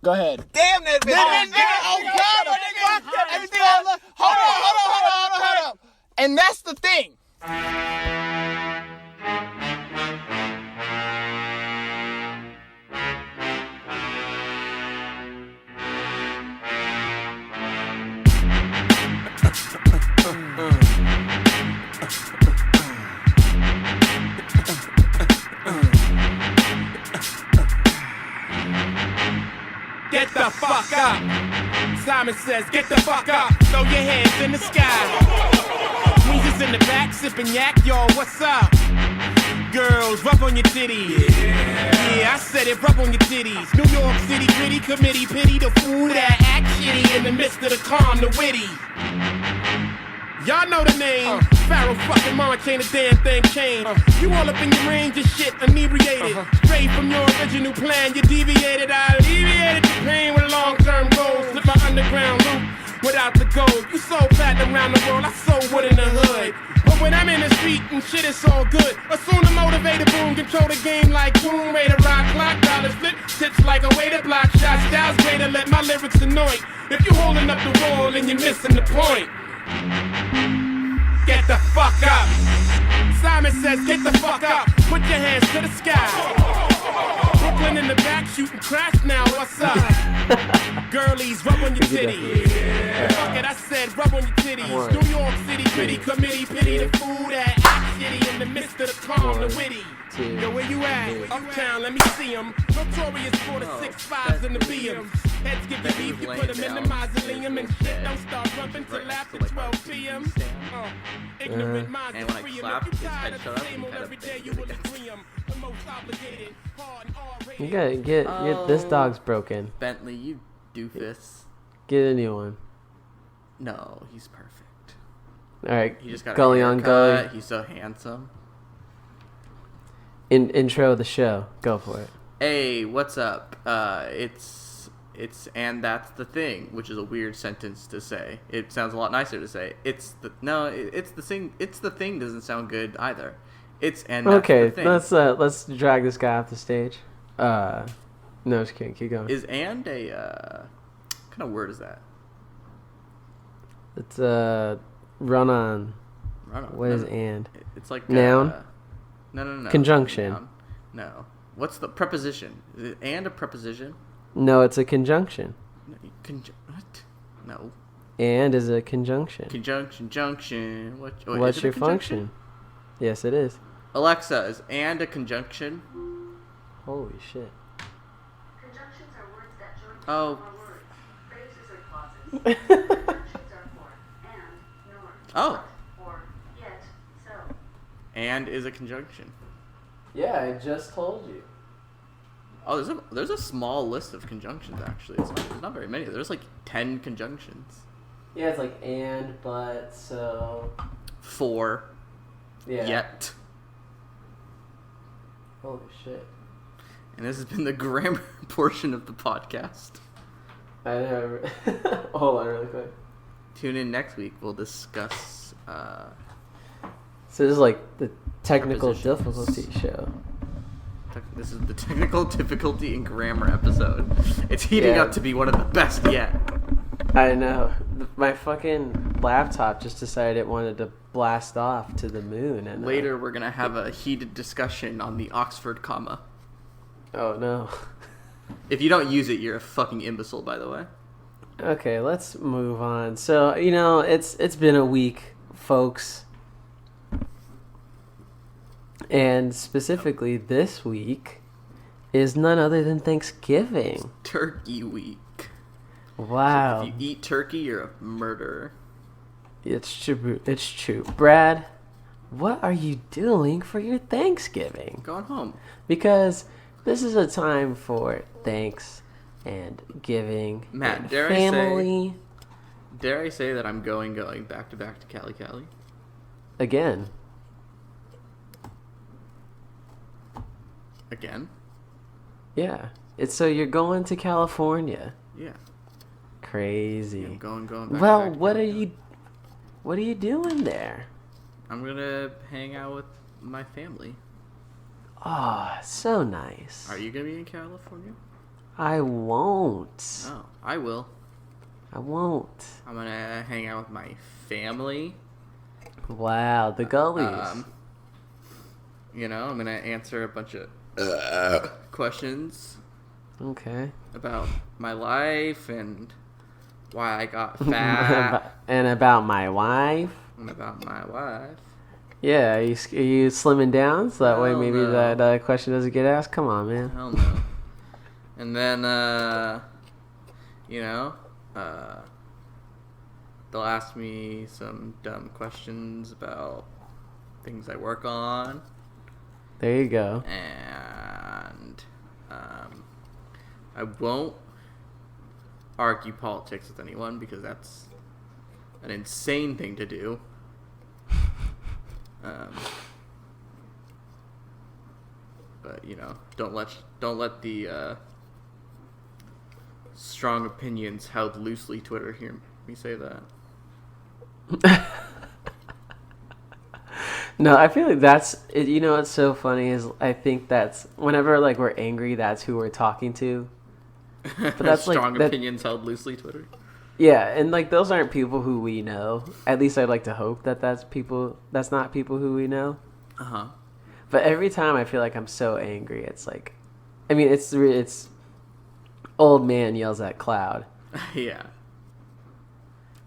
Go ahead. Damn that bitch. Oh God! Everything I love. Hold on. And that's the thing. Get the fuck up. Simon says, get the fuck up. Throw your hands in the sky. Weezer's in the back, sipping yak. Yo, what's up? Girls, rub on your titties. Yeah, I said it, rub on your titties. New York City, gritty committee, pity the fool that act shitty in the midst of the calm, the witty. Y'all know the name. Pharaoh fucking March ain't a damn thing changed. You all up in your range of shit, inebriated. Straight from your original plan, you deviated. I alleviated the pain with long-term goals. Slip my underground loop without the gold. You sold platinum around the world, I sold wood in the hood. But when I'm in the street and shit, it's all good. Assume the motivated boom, control the game like Tomb Raider. Rock clock, dollars flip, tips like a way to block shots. Styles greater, let my lyrics annoy. If you holding up the wall and you're missing the point, get the fuck up. Simon says, get the fuck up. Put your hands to the sky. Brooklyn in the back shooting crash now. What's up? Girlies, rub on your titties. Fuck it, I said, rub on your titties. New York City, gritty committee, pity the fool that act shitty in the midst of the calm, the witty. Yo, where you at? Uptown, let me see 'em. Notorious for the 6'5s and the BMs. Heads give you beef, you put 'em in the mausoleum. And shit don't start rumping till after 12 p.m. Ignorant minds are free 'em. If you tired of the same old every day, you will agree 'em. The most obligated, hard and R-rated. You gotta get this dog's broken. Bentley, you doofus. Get a new one. No, he's perfect. Alright, He just got Gulli a on haircut. Gulli. He's so handsome. Intro the show. Go for it. Hey, what's up? It's and that's the thing, which is a weird sentence to say. It sounds a lot nicer to say. It's the thing. It's the thing doesn't sound good either. It's and that's Okay, the thing. let's drag this guy off the stage. No, just kidding. Keep going. Is and a what kind of word is that? It's run on. Run on. What is and? It's like noun. No. Conjunction. Noun. No. What's the preposition? Is it and a preposition? No, it's a conjunction. What? No. And is a conjunction. Conjunction. Junction. What's your function? Yes, it is. Alexa, is and a conjunction? Holy shit. Conjunctions are words that join Oh. more words. Phrases or clauses. Conjunctions are for and, nor, Oh. or yet, so. And is a conjunction. Yeah, I just told you. Oh, there's a small list of conjunctions actually. There's not very many. There's like 10 conjunctions. Yeah, it's like and, but, so. For. Yeah. Yet. Holy shit. And this has been the grammar portion of the podcast. I know. Hold on really quick. Tune in next week. We'll discuss. So this is like the technical Prepositions. difficulty show. This is the technical difficulty in grammar episode. It's heating Yeah. up to be one of the best yet. I know. My fucking laptop just decided it wanted to blast off to the moon. And Later, we're gonna have a heated discussion on the Oxford comma. Oh no. If you don't use it, you're a fucking imbecile, by the way. Okay, let's move on. So it's been a week, folks. And specifically this week is none other than Thanksgiving. Turkey week. Wow. If you eat turkey, you're a murderer. It's true. It's true. Brad, what are you doing for your Thanksgiving? Going home. Because this is a time for thanks and giving Matt, and dare family. Dare I say that I'm going back to back to Cali? Again. Again? Yeah. It's so you're going to California. Yeah. Crazy. Yeah, I'm going back Well, to back to what are Cali. you doing there? I'm gonna hang out with my family. Oh, so nice. Are you gonna be in California? I won't. Oh, I will. I won't. I'm gonna hang out with my family. Wow, the Gullies. You know, I'm gonna answer a bunch of questions Okay. about my life and why I got fat And about my wife. and about my wife. Yeah, are you slimming down so that way Hell maybe no. that question doesn't get asked? Come on, man. Hell no. And then, you know, they'll ask me some dumb questions about things I work on. There you go. And I won't argue politics with anyone because that's an insane thing to do. But you know, don't let the strong opinions held loosely Twitter hear me say that. No, I feel like that's it. You know what's so funny is I think that's whenever like we're angry, that's who we're talking to. But that's strong like that, opinions held loosely Twitter. yeah, and like those aren't people who we know. At least I'd like to hope that that's not people who we know. Uh-huh. But every time I feel like I'm so angry, it's like, I mean, it's old man yells at cloud. Yeah.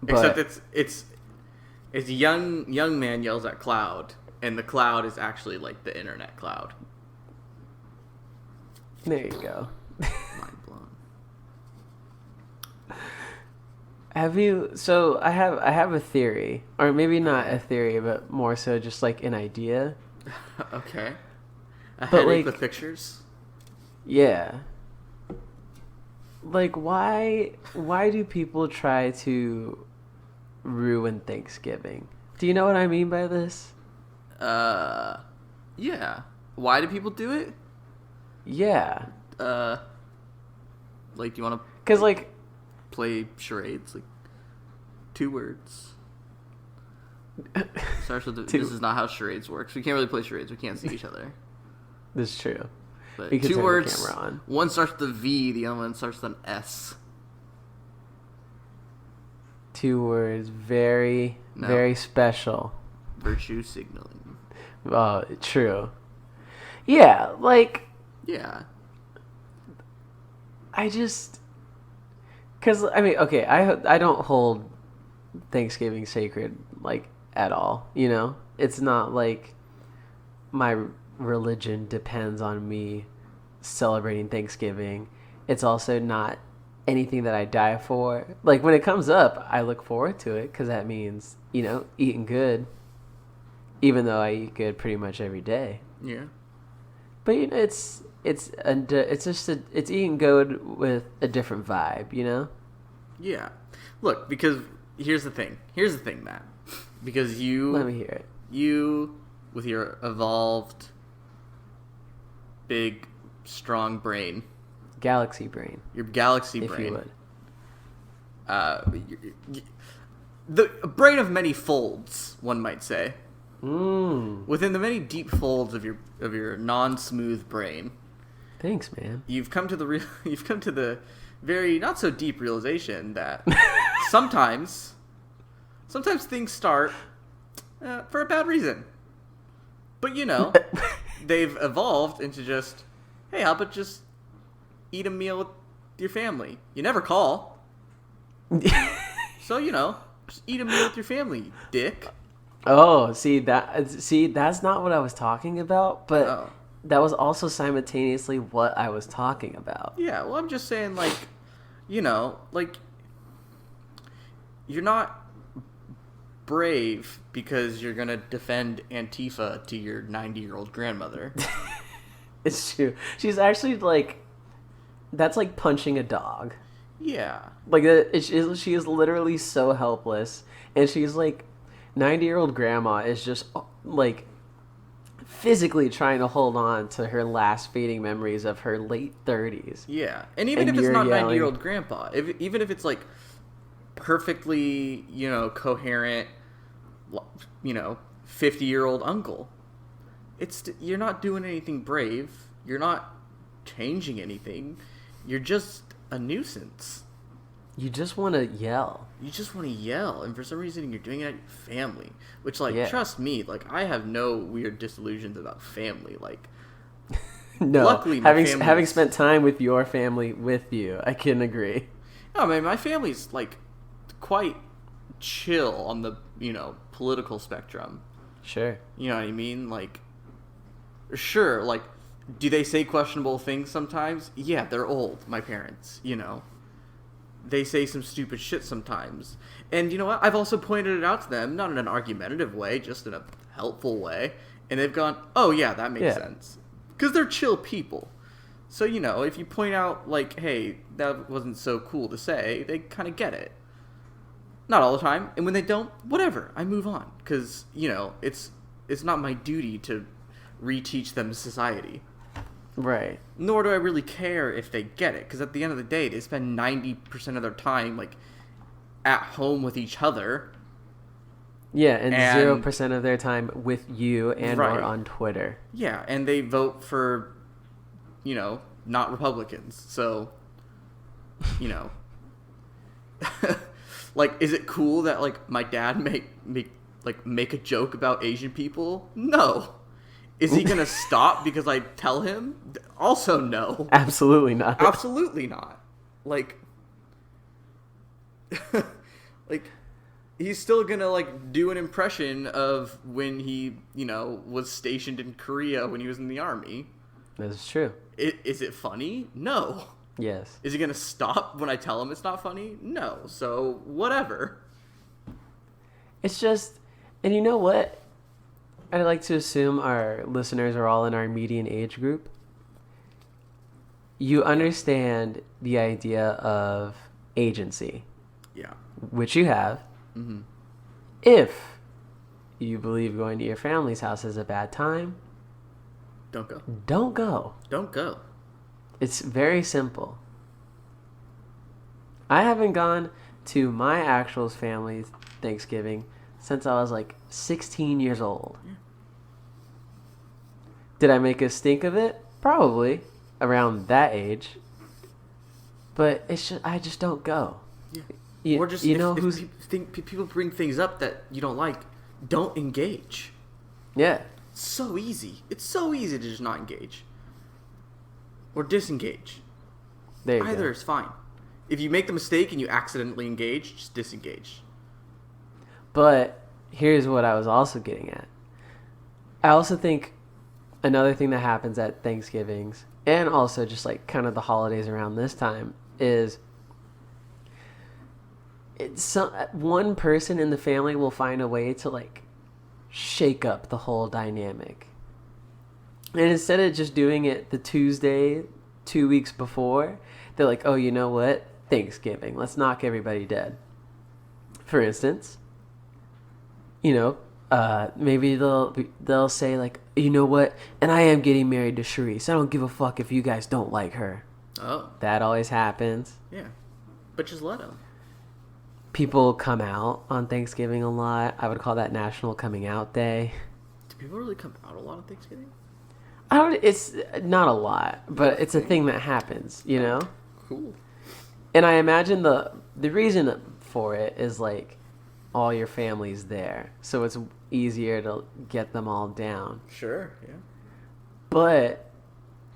But, Except it's young man yells at cloud, and the cloud is actually like the internet cloud. there you go. Mind blown. So I have a theory, or maybe not a theory, but more so just like an idea. Okay. A But, headache like- with pictures? Yeah. Like why do people try to ruin Thanksgiving? Do you know what I mean by this? Yeah. Why do people do it? Yeah. Like, do you want to Cuz like play charades? Like, 2 words. Starts with the, this is not how charades works. We can't really play charades. We can't see each other. this is true. But We can 2 turn the words. camera on. One starts with a V. The other one starts with an S. 2 words, very No. very special. Virtue signaling. Oh, true. Yeah, like Yeah. I just, cause I mean, okay, I don't hold Thanksgiving sacred like at all. You know, it's not like my religion depends on me celebrating Thanksgiving. It's also not anything that I die for. Like when it comes up, I look forward to it because that means eating good. Even though I eat good pretty much every day. Yeah. But it's eating good with a different vibe, you know? Yeah. Look, because here's the thing, Matt. Because Let me hear it. you, with your evolved, big, strong brain, Galaxy brain, your galaxy if brain, you would. the a brain of many folds, one might say. Mmm. Within the many deep folds of your non-smooth brain, Thanks, man. you've come to the very not so deep realization that sometimes things start for a bad reason. But they've evolved into just, hey, how about just eat a meal with your family? You never call. So, just eat a meal with your family, you dick. Oh, that's not what I was talking about, but Oh. that was also simultaneously what I was talking about. Yeah, well, I'm just saying, like, you're not brave because you're going to defend Antifa to your 90-year-old grandmother. It's true. She's actually like, that's like punching a dog. Yeah. Like she is literally so helpless, and she's like, 90-year-old grandma is just like physically trying to hold on to her last fading memories of her late 30s. Yeah. And even And if it's you're not yelling. 90-year-old grandpa, even if it's like perfectly, coherent, 50-year-old uncle, you're not doing anything brave. You're not changing anything. you're just a nuisance. You just want to yell. You just want to yell, and for some reason you're doing it at your family. Which, like, Yeah. trust me, like, I have no weird disillusions about family. Like, No, luckily, my having family's- spent time with your family with you, I can agree. oh man, my family's like quite chill on the political spectrum. Sure. You know what I mean? Like, sure, like, do they say questionable things sometimes? Yeah, they're old, my parents, They say some stupid shit sometimes. And you know what? I've also pointed it out to them, not in an argumentative way, just in a helpful way. And they've gone, oh yeah, that makes sense. Because they're chill people. So, if you point out, like, hey, that wasn't so cool to say, they kind of get it. Not all the time. And when they don't, whatever. I move on. Because, it's not my duty to reteach them society. Right. Nor do I really care if they get it. Because at the end of the day, they spend 90% of their time, like, at home with each other. Yeah, and 0% of their time with you and Right. or on Twitter. Yeah, and they vote for, not Republicans. So, like, is it cool that, like, my dad make a joke about Asian people? No. Is he gonna stop because I tell him? Also no. Absolutely not. Absolutely not. Like, like, he's still gonna, like, do an impression of when he, was stationed in Korea when he was in the army. That's true. Is it funny? No. Yes. Is he gonna stop when I tell him it's not funny? No. So, whatever. It's just, and you know what? I'd like to assume our listeners are all in our median age group. You understand the idea of agency, Yeah. which you have. Mm-hmm. If you believe going to your family's house is a bad time, Don't go. don't go. Don't go. It's very simple. I haven't gone to my actual family's Thanksgiving since I was like 16 years old. Yeah. Did I make a stink of it? Probably around that age. But it's just, I just don't go. Yeah. Or just, who's people bring things up that you don't like, don't engage. yeah. So easy. It's so easy to just not engage. Or disengage. There you Either go. is fine. If you make the mistake and you accidentally engage, just disengage. But here's what I was also getting at. I also think another thing that happens at Thanksgivings and also just like kind of the holidays around this time is one person in the family will find a way to like shake up the whole dynamic. And instead of just doing it the Tuesday 2 weeks before, they're like, oh, you know what? Thanksgiving. Let's knock everybody dead. For instance, maybe they'll say like, you know what? And I am getting married to Sharice. I don't give a fuck if you guys don't like her. Oh. That always happens. Yeah. But just let them. People come out on Thanksgiving a lot. I would call that National Coming Out Day. Do people really come out a lot on Thanksgiving? It's not a lot, but it's a thing that happens, Cool. And I imagine the reason for it is like all your family's there, so it's easier to get them all down. Sure, yeah. But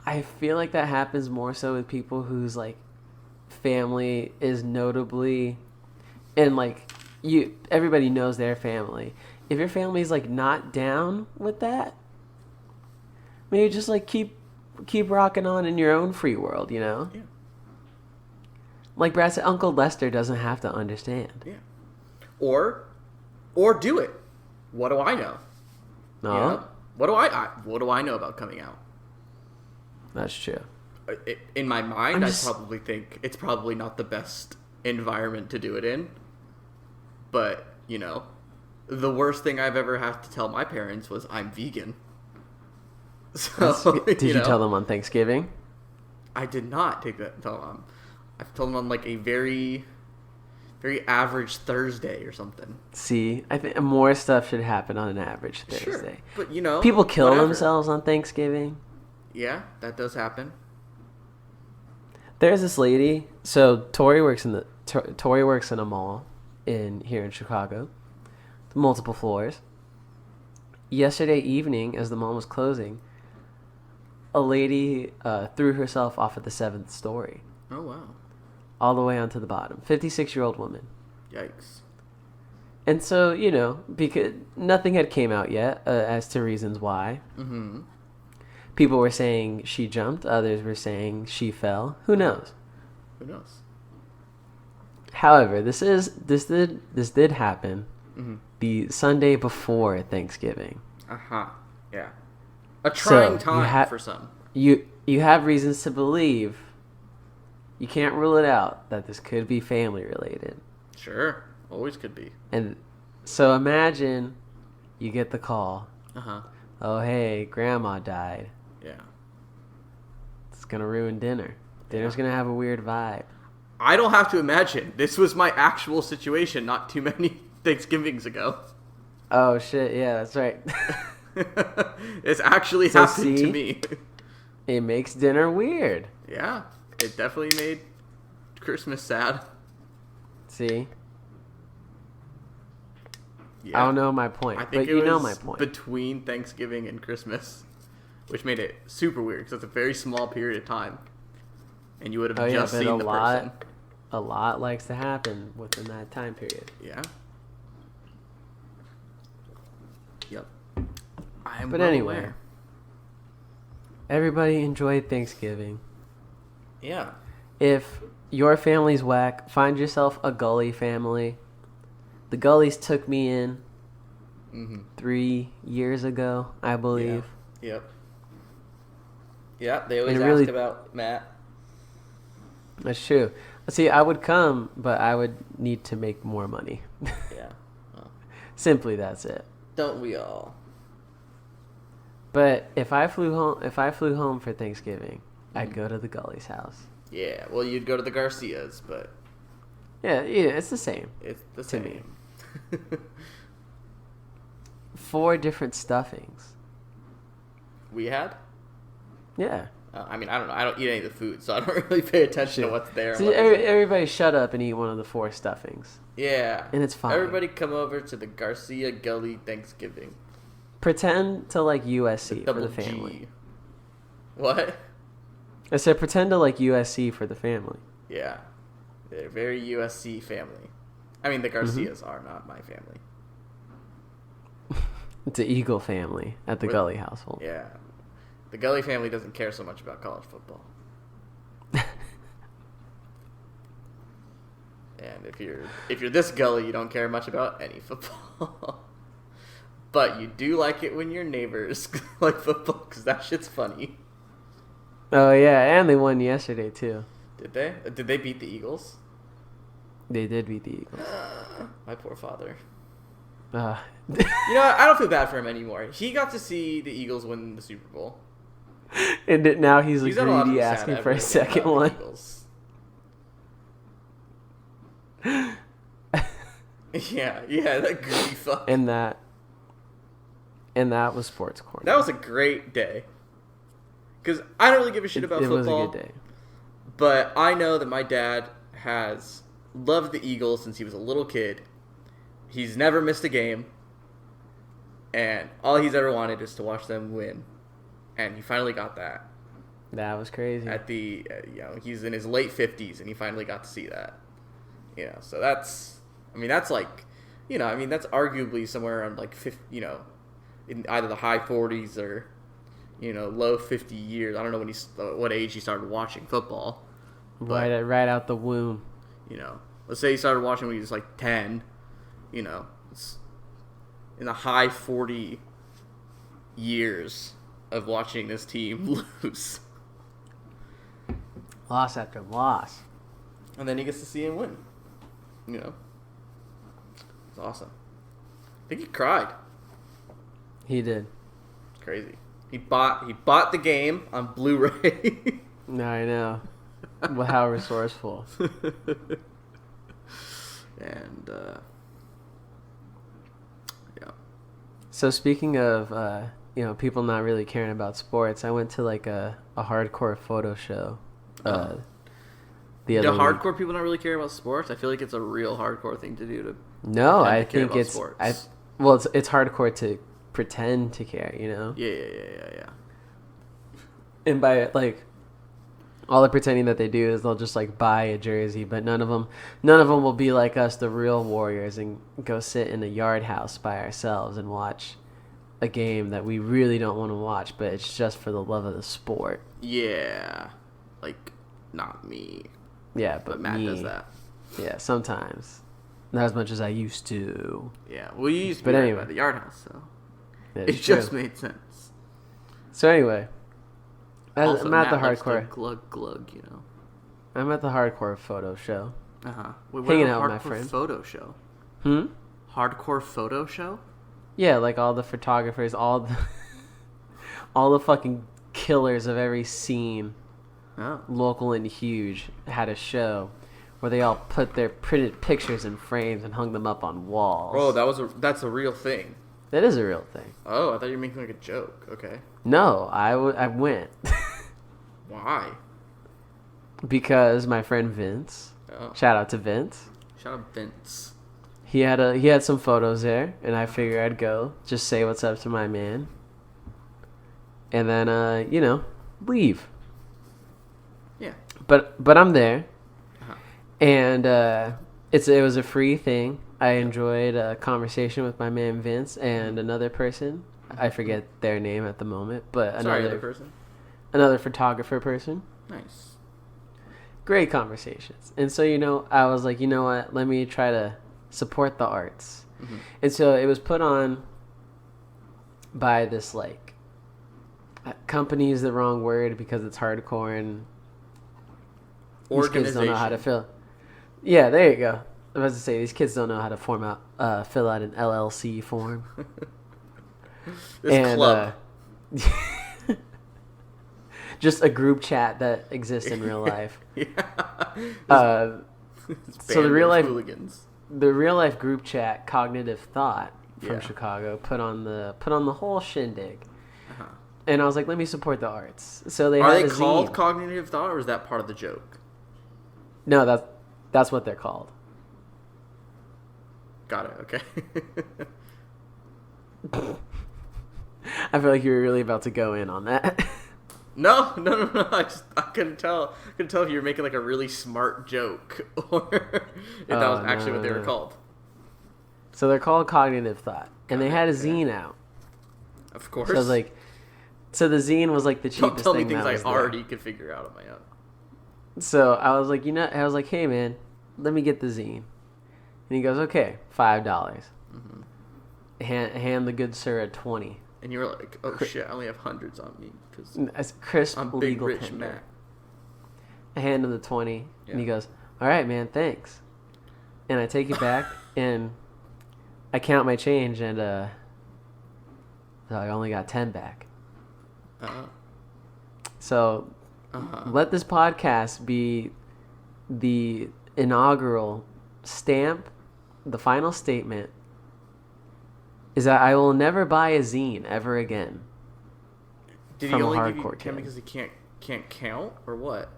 I feel like that happens more so with people whose like family is notably, and like everybody knows their family. If your family's like not down with that, maybe just like keep rocking on in your own free world, Yeah. Like Brad said, Uncle Lester doesn't have to understand. Yeah. Or do it. What do I know? No, You know? What do I know about coming out? that's true. In my mind, I'm just- I probably think it's probably not the best environment to do it in. But, the worst thing I've ever had to tell my parents was I'm vegan. So, Did you tell them on Thanksgiving? I did not tell them. I've told them on like a very, very average Thursday or something. See, I think more stuff should happen on an average Sure, Thursday. but People kill whatever. themselves on Thanksgiving. Yeah, that does happen. There's this lady. So Tori works in a mall here in Chicago, multiple floors. Yesterday evening, as the mall was closing, a lady threw herself off of the 7th story, Oh wow. all the way onto the bottom. 56-year-old woman. Yikes. And so, because nothing had came out yet as to reasons why. Mm-hmm. People were saying she jumped. Others were saying she fell. Who knows? Who knows? However, this did happen Mm-hmm. the Sunday before Thanksgiving. Uh-huh. Yeah. A trying So, time for some. You have reasons to believe. You can't rule it out that this could be family related. Sure. Always could be. And so imagine you get the call. Uh-huh. Oh, hey, grandma died. Yeah. It's going to ruin dinner. Dinner's going to have a weird vibe. I don't have to imagine. This was my actual situation not too many Thanksgivings ago. Oh, shit. Yeah, that's right. It's actually So happened see? to me. It makes dinner weird. Yeah. It definitely made Christmas sad. See? Yeah. I don't know my point, I think but it you know was my point. between Thanksgiving and Christmas, which made it super weird because it's a very small period of time, and you would have just seen the person. A lot likes to happen within that time period. Yeah. Yep. I'm But well anyway. aware. Everybody enjoyed Thanksgiving. Yeah. If your family's whack, find yourself a Gulli family. The Gullies took me in Mm-hmm. 3 years ago, I believe. Yep. Yeah, they always It really- ask about Matt. That's true. See, I would come, but I would need to make more money. Yeah. Well, Simply, that's it. don't we all? But if I flew home for Thanksgiving, I'd go to the Gully's house. Yeah. Well, you'd go to the Garcias, but Yeah, it's the same. it's the To me. same. 4 different stuffings. We had? Yeah. I mean, I don't know. I don't eat any of the food, so I don't really pay attention to what's there. and So what isn't. everybody shut up and eat one of the 4 stuffings. Yeah. And it's fine. Everybody come over to the Garcia Gully Thanksgiving. Pretend to like USC for Double the family. G. What? I said pretend to like USC for the family. Yeah. They're very USC family. I mean, the Garcias are not my family. It's an Eagle family at the With- Gully household. Yeah. The Gully family doesn't care so much about college football. And if you're this gully, you don't care much about any football. But you do like it when your neighbors like football, because that shit's funny. Oh yeah, and they won yesterday too. Did they? Did they beat the Eagles? They did beat the Eagles. My poor father. Uh, You know what? I don't feel bad for him anymore. He got to see the Eagles win the Super Bowl. and now he's He's not allowed to greedy be sad asking ever for a again second about the one. Eagles. yeah, that greedy fuck. And that was Sports Corner. That was a great day. Because I don't really give a shit about it football. was a good day. But I know that my dad has loved the Eagles since he was a little kid. He's never missed a game. And all he's ever wanted is to watch them win. And he finally got that. That was crazy. At the, he's in his late 50s and he finally got to see that. So that's like, that's arguably somewhere around like 50, in either the high 40s or, low 50 years. I don't know what age he started watching football. But, right out the womb. let's say he started watching when he was like 10, it's in the high 40 years of watching this team lose. Loss after loss. And then he gets to see him win. It's awesome. I think he cried. He did. It's crazy. He bought the game on Blu-ray. No, I know. Well, how resourceful. And yeah. So speaking of people not really caring about sports, I went to like a hardcore photo show the Do other week. hardcore people not really care about sports? I feel like it's a real hardcore thing to do. No, pretend I to care think about it's sports. it's hardcore to pretend to care, you know. Yeah. And by like all the pretending that they do is they'll just like buy a jersey, but none of them will be like us, the real warriors, and go sit in a yard house by ourselves and watch a game that we really don't want to watch, but it's just for the love of the sport. Yeah. Like, not me. Yeah, But but Matt me, does that. Yeah, sometimes. Not as much as I used to. Yeah. Well, you used to But be right anyway. by the yard house, so Yeah, it it's true. just made sense. So anyway, Also, I'm at the Matt likes to hardcore. glug glug, you know. I'm at the hardcore photo show. Wait, Hanging what out with my hardcore friend. photo show? Hmm. Hardcore photo show? Yeah, like all the photographers, all the fucking killers of every scene, Oh. local and huge, had a show where they all put their printed pictures in frames and hung them up on walls. Oh, that's a real thing. That is a real thing. Oh, I thought you were making like a joke. Okay. No, I went Why? because my friend Vince, Oh. shout out to Vince, Shout out Vince. he had some photos there, and I figured I'd go just say what's up to my man, and then leave. Yeah. But I'm there, Uh-huh. and it was a free thing. I enjoyed a conversation with my man Vince and another person. I forget their name at the moment, but Sorry, other person. another photographer person. Nice. Great conversations. And so, I was like, you know what? Let me try to support the arts. Mm-hmm. And so it was put on by this, like, company is the wrong word because it's hardcore and these kids don't know how to fill. Yeah, there you go. I was about to say, these kids don't know how to fill out an LLC form. This club. Just a group chat that exists in real life. Yeah. So the real life hooligans. the real life group chat, Cognitive Thought from Yeah. Chicago, put on the whole shindig, Uh-huh. and I was like, let me support the arts. So they Are had they a called zine. cognitive thought, or is that part of the joke? No, that's what they're called. Got it. Okay. I feel like you were really about to go in on that. No. I couldn't tell. I couldn't tell if you were making like a really smart joke or if that was actually what they were no. called. So they're called Cognitive Thought, and they Got had a it, okay. zine out. Of course. So I was like, so the zine was like the don't cheapest tell me thing things that I was there. already could figure out on my own. So I was like, I was like, hey man, let me get the zine. And he goes, okay, $5. Mm-hmm. Hand the good sir a 20. And you were like, "Oh shit, I only have hundreds on me because As crisp I'm big legal rich tender. Mac." I hand him the 20, Yeah. and he goes, all right, man, thanks. And I take it back, and I count my change, and so I only got 10 back. Uh-huh. So Uh-huh. let this podcast be the inaugural stamp, the final statement, is that I will never buy a zine ever again. Did from he a only give you hardcore 10 kid. because he can't count or what?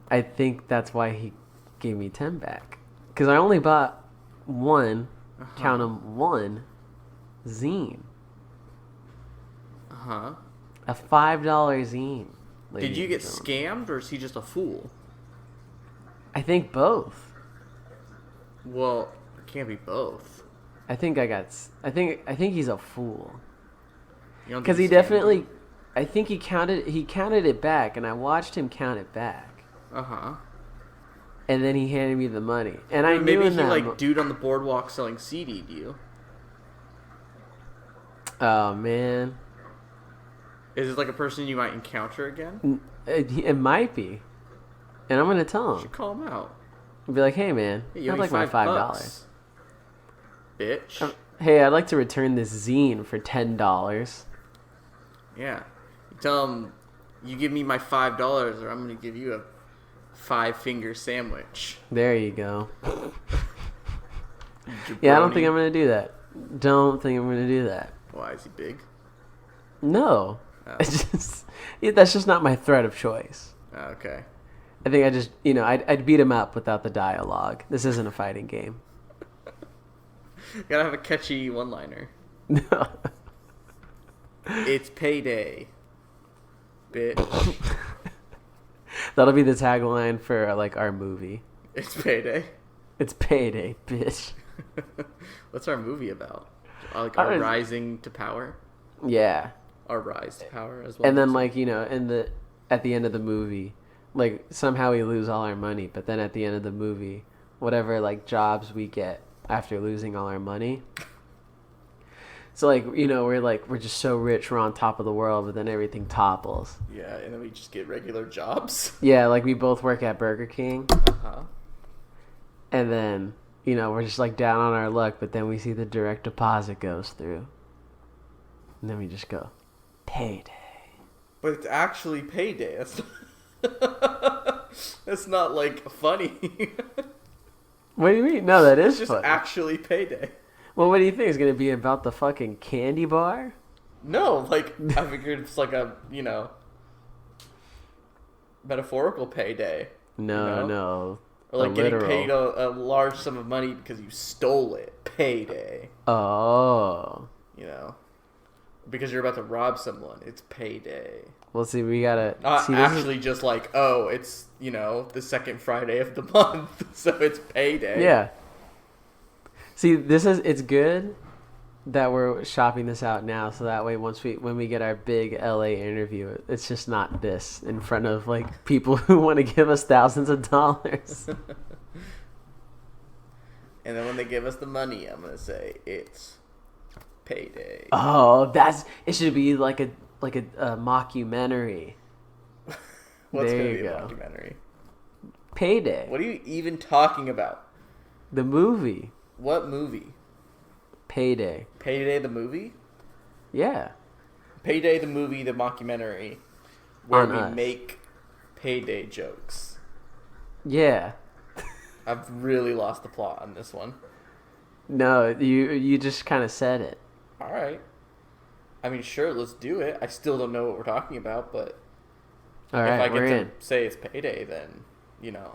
I think that's why he gave me 10 back. Because I only bought one, count 'em, one zine. Uh-huh. A $5 zine. Did ladies you and get gentlemen. scammed or is he just a fool? I think both. Well, it can't be both. I think I think he's a fool. You don't Because think he scammed definitely, you? I think he counted it back, and I watched him count it back. Uh-huh. And then he handed me the money. And I Maybe knew in he that like dude on the boardwalk selling CD'd you. Oh, man. Is this like a person you might encounter again? It might be. And I'm going to tell You him. should call him out. Be like, hey, man, Hey, you I'd owe me like my $5. $5. Bitch. Hey, I'd like to return this zine for $10. Yeah. You tell him, you give me my $5 or I'm going to give you a 5-finger sandwich. There you go. Yeah, I don't think I'm going to do that. Don't think I'm going to do that. Why, is he big? No. Oh. It's just, that's just not my threat of choice. Okay. I think I just, I'd beat him up without the dialogue. This isn't a fighting game. Gotta have a catchy one-liner. No. It's payday. Bitch. That'll be the tagline for like our movie. It's payday. It's payday, bitch. What's our movie about? Like our rising to power? Yeah. Our rise to power as well. And then like, at the end of the movie, like somehow we lose all our money, but then at the end of the movie, whatever like jobs we get after losing all our money. So like, we're just so rich, we're on top of the world, but then everything topples. Yeah, and then we just get regular jobs. Yeah, like we both work at Burger King. Uh-huh. And then, we're just like down on our luck, but then we see the direct deposit goes through. And then we just go, payday. But it's actually payday. That's not like funny. What do you mean? No, that is It's just funny. actually payday. Well, what do you think? It's going to be about the fucking candy bar? No, like, I figured it's like a, metaphorical payday. No. Or like The getting literal. paid a large sum of money because you stole it. Payday. Oh. Because you're about to rob someone. It's payday. Well, see, we got to... Not actually just like, oh, it's, the second Friday of the month, so it's payday. Yeah. See, it's good that we're shopping this out now, so that way when we get our big LA interview, it's just not this in front of like people who want to give us thousands of dollars. And then when they give us the money, I'm gonna say it's payday. Oh, it should be like a mockumentary. What's there gonna you be a go. documentary? Payday. What are you even talking about? The movie. What movie? Payday. Payday the movie? Yeah. Payday the movie, the mockumentary, where On we us. make payday jokes. Yeah. I've really lost the plot on this one. No, you just kind of said it. All right. I mean, sure, let's do it. I still don't know what we're talking about, but All if right, I get we're to in. say it's payday, then,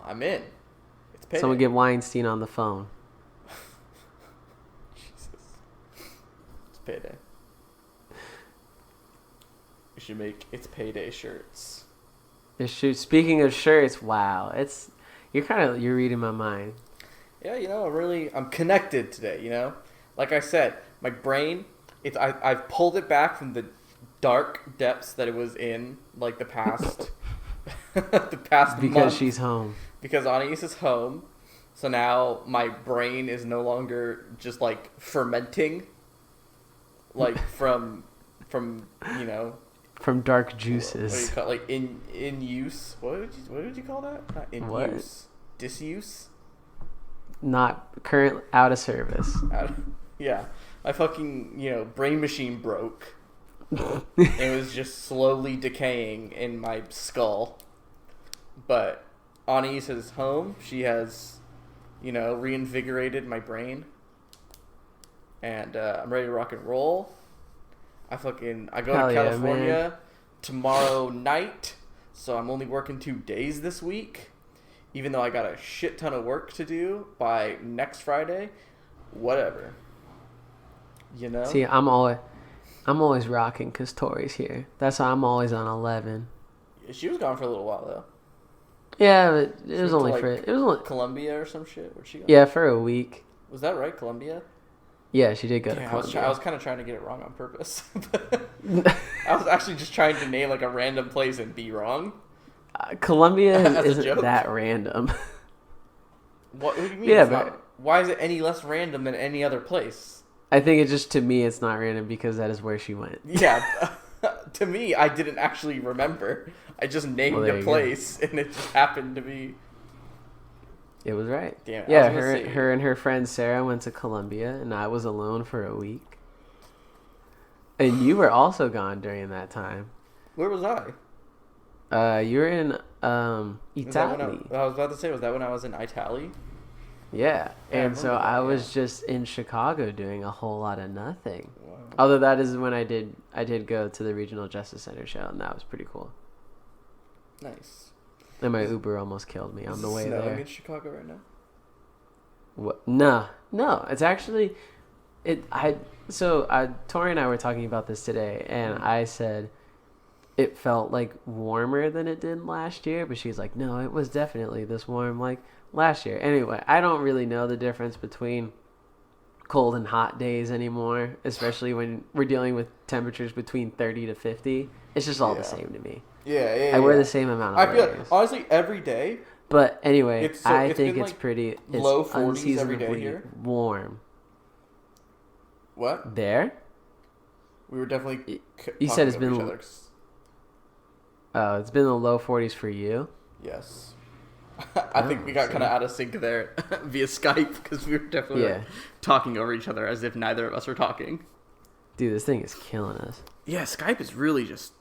I'm in. It's payday. Someone get Weinstein on the phone. Jesus. It's payday. We should make it's payday shirts. Speaking of shirts, wow, you're reading my mind. Yeah, I'm connected today, Like I said, my brain, I've pulled it back from the dark depths that it was in, like the past, the past Because month. she's home. Because Anais is home, so now my brain is no longer just like fermenting, like from From dark what do juices. you call it? Like in use? What would you call that? Not in What? use, disuse. Not current out of service. Yeah, my fucking brain machine broke. It was just slowly decaying in my skull. But Anais is home. She has, reinvigorated my brain. And I'm ready to rock and roll. I go Hell to yeah, California man. tomorrow night. So I'm only working 2 days this week. Even though I got a shit ton of work to do by next Friday. Whatever. See, I'm always rocking because Tori's here. That's why I'm always on 11. She was gone for a little while though. Yeah, but it She was went only to, it was only Colombia or some shit. Where'd she go? yeah for a week. Was that right, Colombia? Yeah, she did go to Yeah, Colombia. I was kind of trying to get it wrong on purpose. I was actually just trying to name like a random place and be wrong. Colombia As a isn't joke. that random. What do you mean? Yeah, it's but- not? Why is it any less random than any other place? I think it's just, to me, it's not random because that is where she went. Yeah, to me, I didn't actually remember. I just named there a you go. place, and it just happened to be. It was right. Damn it, I Yeah, was gonna say- her and her friend Sarah went to Colombia, and I was alone for a week. And you were also gone during that time. Where was I? You were in Was that when Italy. I was about to say, was that when I was in Italy? Yeah, Yeah, I and so remember that, I was yeah. just in Chicago doing a whole lot of nothing. Wow. Although that is when I did go to the Regional Justice Center show, and that was pretty cool. Nice. And my Uber almost killed me on the way there. in Chicago right now? What? No. It's actually Tori and I were talking about this today, and I said it felt like warmer than it did last year, but she's like, no, it was definitely this warm like last year. Anyway, I don't really know the difference between cold and hot days anymore, especially when we're dealing with temperatures between 30 to 50. It's just all the same to me. Yeah. I wear the same amount of I feel layers. like, honestly, every day. But anyway, It's I think been, it's like, pretty. It's low 40s every day unseasonably here. warm. What? There? We were definitely. You said it's talking over been- each other 'cause- Oh, it's been the low 40s for you. Yes. I think we got kind of out of sync there via Skype because we were definitely like, talking over each other as if neither of us were talking. Dude, this thing is killing us. Yeah, Skype is really just.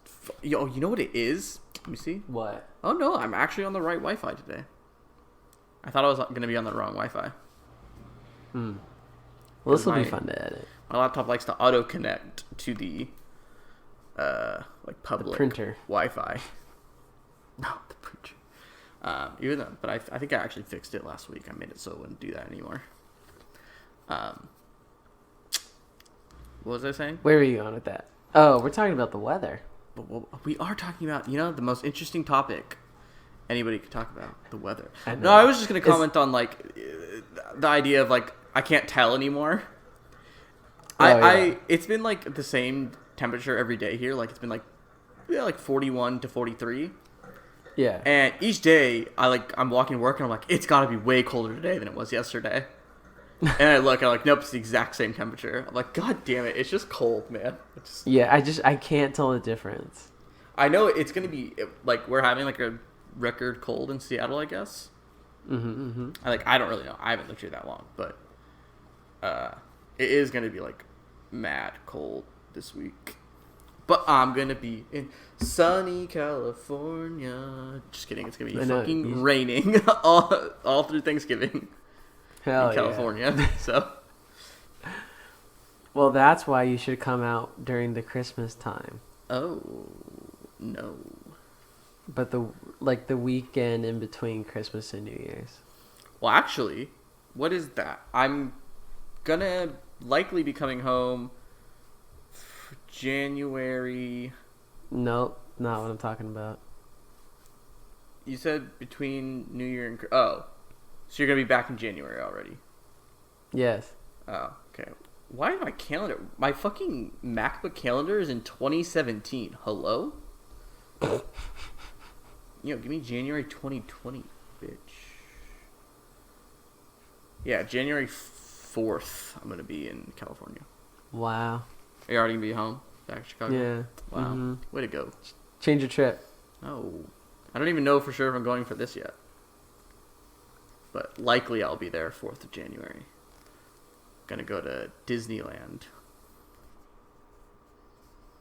Yo, you know what it is? Let me see. What? Oh no, I'm actually on the right Wi-Fi today. I thought I was gonna be on the wrong Wi-Fi. Well, this will be my- fun to edit. My laptop likes to auto connect to the like public printer. Wi-Fi. No, the printer. Even though, but I think I actually fixed it last week. I made it so it wouldn't do that anymore. What was I saying? Where are you going with that? Oh, we're talking about the weather. But we are talking about, the most interesting topic anybody could talk about, the weather. I know. No, I was just going to comment on, like, the idea of, like, I can't tell anymore. It's been, like, the same temperature every day here. Like, it's been, like 41 to 43. Yeah. And each day, I'm walking to work, and I'm like, it's got to be way colder today than it was yesterday. And I look, and I'm like, nope, it's the exact same temperature. I'm like, God damn it, it's just cold, man. Yeah, I can't tell the difference. I know it's going to be, like, we're having, like, a record cold in Seattle, I guess. I don't really know. I haven't lived here that long, but it is going to be, like, mad cold this week. But I'm going to be in sunny California. Just kidding. It's going to be fucking raining all through Thanksgiving. Hell in California. So, well, that's why you should come out during the Christmas time. oh no. But the weekend in between Christmas and New Year's. Well, actually, what is that? I'm gonna likely be coming home for January. Nope, not what I'm talking about. You said between New Year and so you're gonna be back in January already. Yes. Oh, okay. Why my calendar? My fucking MacBook calendar is in 2017. Hello? Give me January 2020, bitch. Yeah, January 4th, I'm going to be in California. Wow. Are you already going to be home? Back to Chicago? Yeah. Wow. Mm-hmm. Way to go. Change your trip. Oh. I don't even know for sure if I'm going for this yet. But likely I'll be there 4th of January. Gonna go to Disneyland.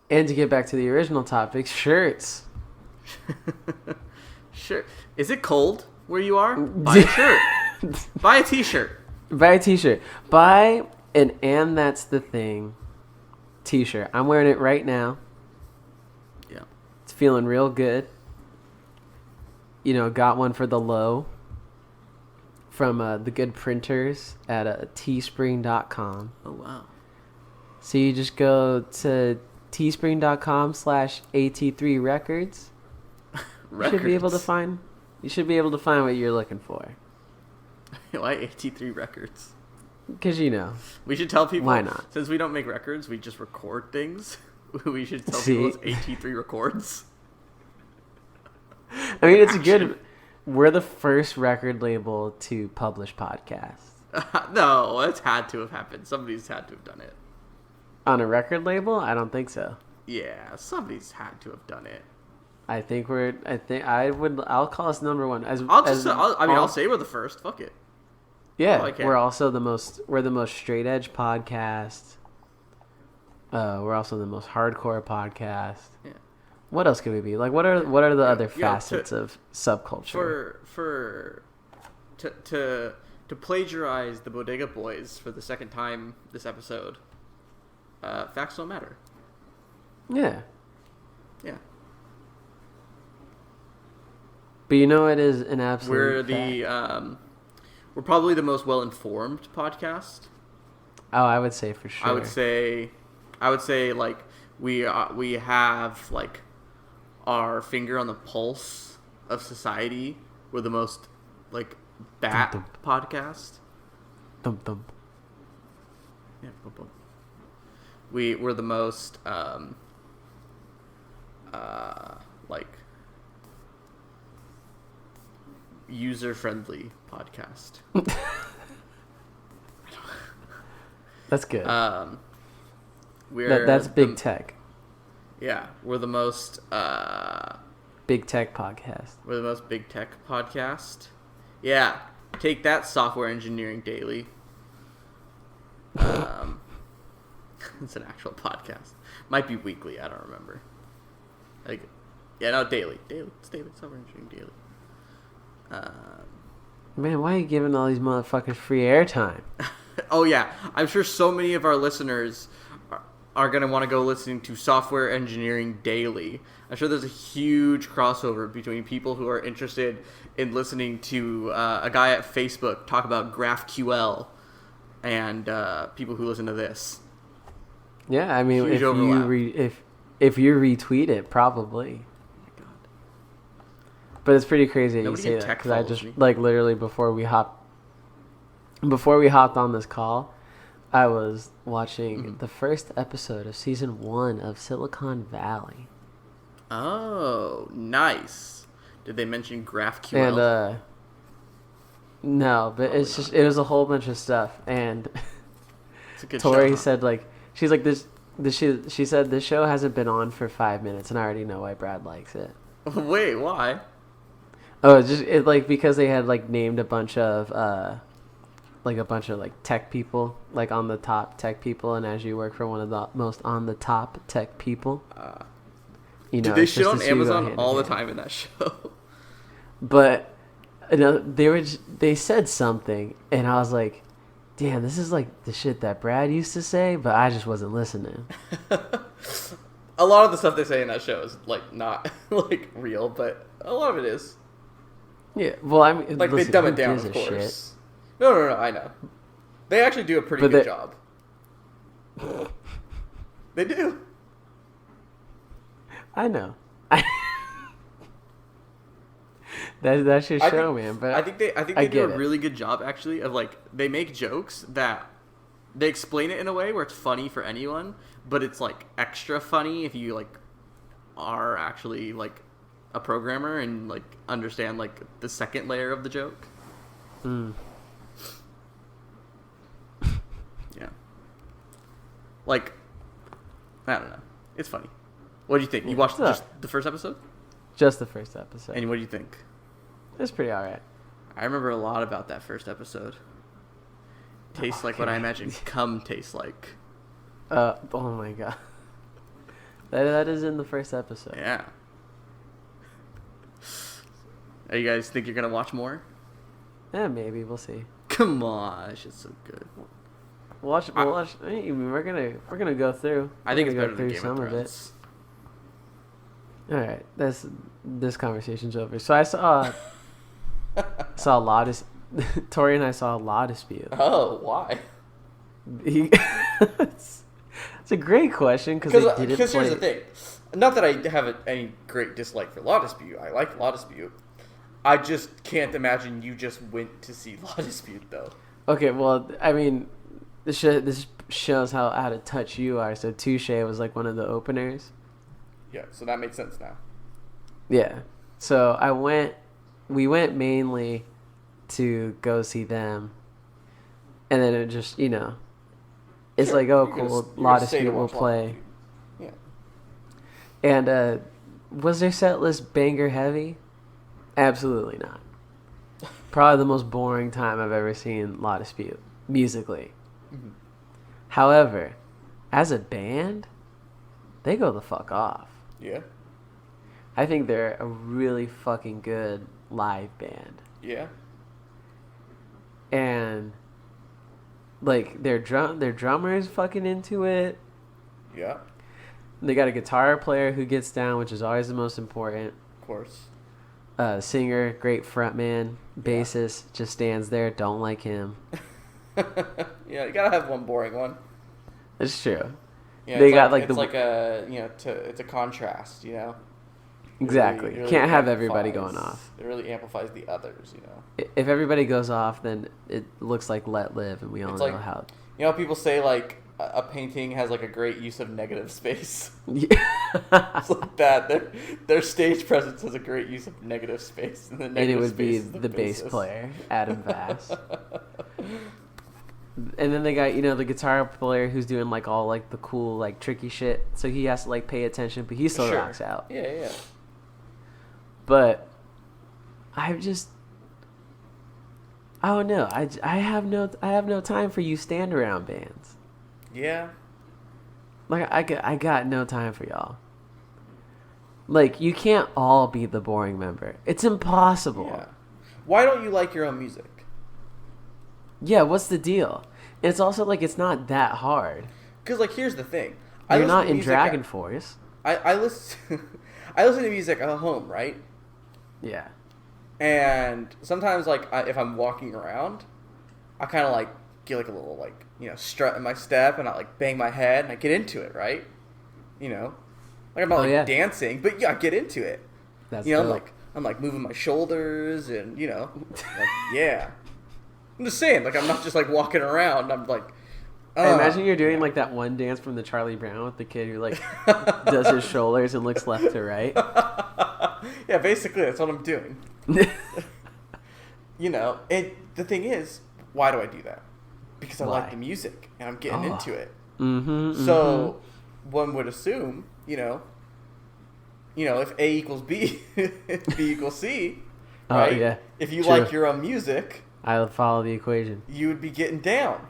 And to get back to the original topic, shirts. Sure. Is it cold where you are? Buy a shirt. Buy a t-shirt. Buy a t-shirt. Buy an And That's the Thing t-shirt. I'm wearing it right now. Yeah. It's feeling real good. Got one for the low from the good printers at teespring.com. Oh, wow. So you just go to teespring.com/AT3records. You should be able to find what you're looking for. Why 83 records? Because We should tell people. Why not? Since we don't make records, we just record things. We should tell See? people it's 83 records. I mean, it's good. We're the first record label to publish podcasts. No, it's had to have happened. Somebody's had to have done it. On a record label? I don't think so. Yeah, somebody's had to have done it. I'll call us number one. I'll say we're the first. Fuck it. Yeah, I care. we're also the most straight edge podcast. We're also the most hardcore podcast. Yeah. What else could we be? Like, what are the other facets of subculture? To plagiarize the Bodega Boys for the second time this episode. Facts don't matter. Yeah. Yeah. But you know, it is an absolute. We're probably the most well informed podcast. Oh, I would say for sure. I would say like we have like our finger on the pulse of society. We're the most like bat podcast. Thump thump. Yeah, boom, boom. We're the most like user friendly podcast. That's good. We're That's big tech. Yeah, we're the most Big tech podcast. we're the most big tech podcast. Yeah, take that, Software Engineering Daily. It's an actual podcast. Might be weekly. I don't remember. Like, yeah, no, daily. It's daily. Software Engineering Daily. Man, why are you giving all these motherfuckers free airtime? Oh yeah, I'm sure so many of our listeners are gonna want to go listening to Software Engineering Daily. I'm sure there's a huge crossover between people who are interested in listening to a guy at Facebook talk about GraphQL and people who listen to this. Yeah, I mean, Huge if overlap. if you retweet it, probably. But it's pretty crazy that Nobody you say in that tech because I follows just me. like literally before we hopped on this call, I was watching the first episode of season 1 of Silicon Valley, Oh, nice. Did they mention GraphQL? and no, but it's just it was a whole bunch of stuff, and It's a good Tori show, huh? said like she's like she said this show hasn't been on for 5 minutes, and I already know why Brad likes it. Wait, why? Oh, it's just like because they had like named a bunch of like tech people, like on the top tech people, and as you work for one of the most on the top tech people, you know, Did they it's shit just on the two go Amazon hand in all the hand. time in that show? But you know, they said something, and I was like, damn, this is like the shit that Brad used to say, but I just wasn't listening. A lot of the stuff they say in that show is like not like real, but a lot of it is. Yeah, well, I mean, Like listen, they dumb who it down, gives of a shit? course. No, I know. They actually do a pretty But good they- job. They do. I know. That's your show, man. But I think they do get a it. really good job actually of like they make jokes that they explain it in a way where it's funny for anyone, but it's like extra funny if you like are actually like a programmer and like understand like the second layer of the joke. Yeah. Like, I don't know. It's funny. What do you think? You watched What's just the first episode? just the first episode. And what do you think? It's pretty alright. I remember a lot about that first episode. Tastes like what I imagine cum tastes like. Oh my god. That is in the first episode. Yeah. Are you guys think you're gonna watch more? Yeah, maybe we'll see. Come on, it's just so good. We'll watch. I mean, we're gonna go through. I think We're it's gonna better than Game some of of it. Thrones. All right, this conversation's over. So I saw a law Tori and I saw a law dispute. Oh, why? It's a great question because they didn't Because play. here's the thing. Not that I have any great dislike for Law Dispute. I like Law Dispute. I just can't imagine you just went to see Law Dispute, though. Okay, well, I mean, this shows how out of touch you are. So Touche was like one of the openers. Yeah, so that makes sense now. Yeah. So we went mainly to go see them. And then it just, you know, it's Sure, like, oh, you're gonna- cool, you're Law gonna stay to Dispute will watch Law play. Dispute. Yeah. And was their set list banger heavy? Absolutely not. Probably the most boring time I've ever seen Law Dispute, musically. Mm-hmm. However, as a band, they go the fuck off. Yeah. I think they're a really fucking good live band. Yeah. And like their drummer is fucking into it. Yeah. They got a guitar player who gets down, which is always the most important. Of course. Singer, great frontman, bassist, just stands there. Don't like him. Yeah, you gotta have one boring one. It's true. Yeah, They it's got, like, like, it's the- like a it's a contrast, you know. Exactly. It really Can't have everybody amplifies- going off. It really amplifies the others, you know. If everybody goes off, then it looks like Let Live, and we all It's know like- how. You know, people say like a painting has like a great use of negative space. It's like that. Their stage presence has a great use of negative space, and the And negative it would be space is the bass bassist. player, Adam Vass. And then they got, the guitar player who's doing like all like the cool like tricky shit. So he has to like pay attention, but he still Sure. rocks out. Yeah. But I don't know. I have no time for you stand around bands. Yeah. Like I got no time for y'all. Like you can't all be the boring member. It's impossible. Yeah. Why don't you like your own music? Yeah, what's the deal? And it's also like it's not that hard. Because like here's the thing. You're listen not to in music- Dragon Force. I listen. I listen to music at home, right? Yeah. And sometimes, like, if I'm walking around, I kind of, like, get, like, a little, like, strut in my step, and I, like, bang my head, and I get into it, right? You know? Like, I'm not, Oh, like, yeah. dancing, but, yeah, I get into it. That's I'm dope. like, moving my shoulders, and, like, yeah. I'm just saying, like, I'm not just, like, walking around, I'm, like, Hey, imagine you're doing like that one dance from the Charlie Brown with the kid who like does his shoulders and looks left to right. Yeah, basically, that's what I'm doing. And the thing is, why do I do that? Because I Why? like the music, and I'm getting Oh. into it. Mm-hmm. So one would assume, if A equals B, B equals C, Oh, right? yeah. If you True. like your own music, I would follow the equation. you would be getting down.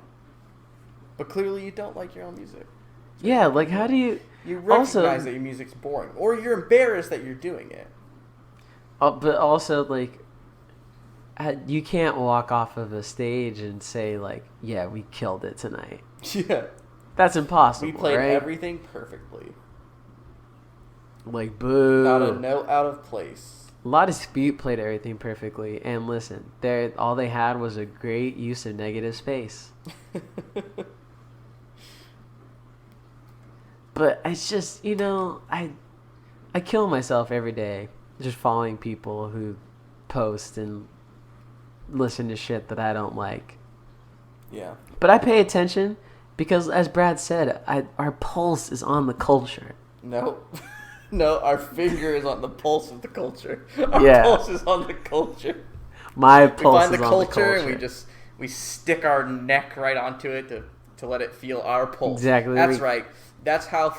But clearly you don't like your own music. Yeah, like how do you? You recognize Also- that your music's boring, or you're embarrassed that you're doing it. But also like, you can't walk off of a stage and say like, "Yeah, we killed it tonight." Yeah. That's impossible. We played right? everything perfectly. Like boo. Not a note out of place. A lot of Dispute played everything perfectly, and listen, all they had was a great use of negative space. But it's just, I kill myself every day just following people who post and listen to shit that I don't like. Yeah. But I pay attention because, as Brad said, our pulse is on the culture. No. No, our finger is on the pulse of the culture. Our Yeah. pulse is on the culture. My We pulse find is the on the culture culture. and we stick our neck right onto it to let it feel our pulse. Exactly. That's right. That's how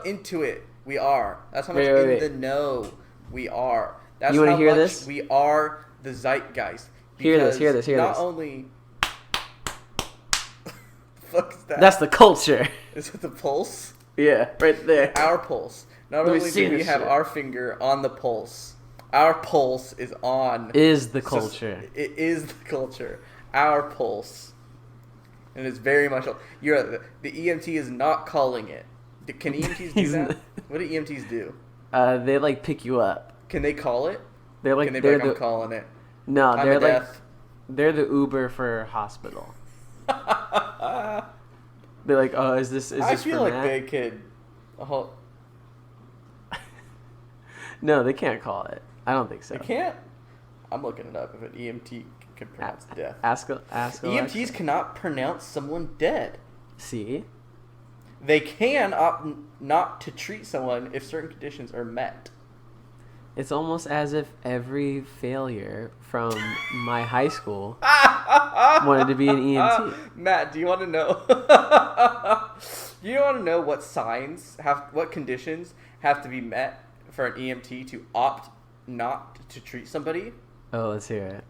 into it we are. That's how much Wait. in the know we are. That's You wanna how hear much this? we are the zeitgeist. Hear this, Because hear not this. only fuck is that? That's the culture. Is it the pulse? Yeah, right there. Our pulse. Not Let me only see do we this have shit. our finger on the pulse, our pulse is on. Is the culture. It is the culture. Our pulse. And it's very much. The EMT is not calling it. Can EMTs do He's that? not- What do EMTs do? They like pick you up. Can they call it? They're like Can they be they're like, I'm the calling it? no, Time they're of like death. they're the Uber for hospital. They're like, oh, is this I feel for like Matt? they could. Oh, No, they can't call it. I don't think so. they can't? I'm looking it up if an EMT can pronounce death. Ask EMTs Alexa. cannot pronounce someone dead. See, They can opt not to treat someone if certain conditions are met. it's almost as if every failure from my high school wanted to be an E EMT. Matt, do you want to know? Do you want to know what conditions have to be met for an EMT to opt not to treat somebody? Oh, let's hear it.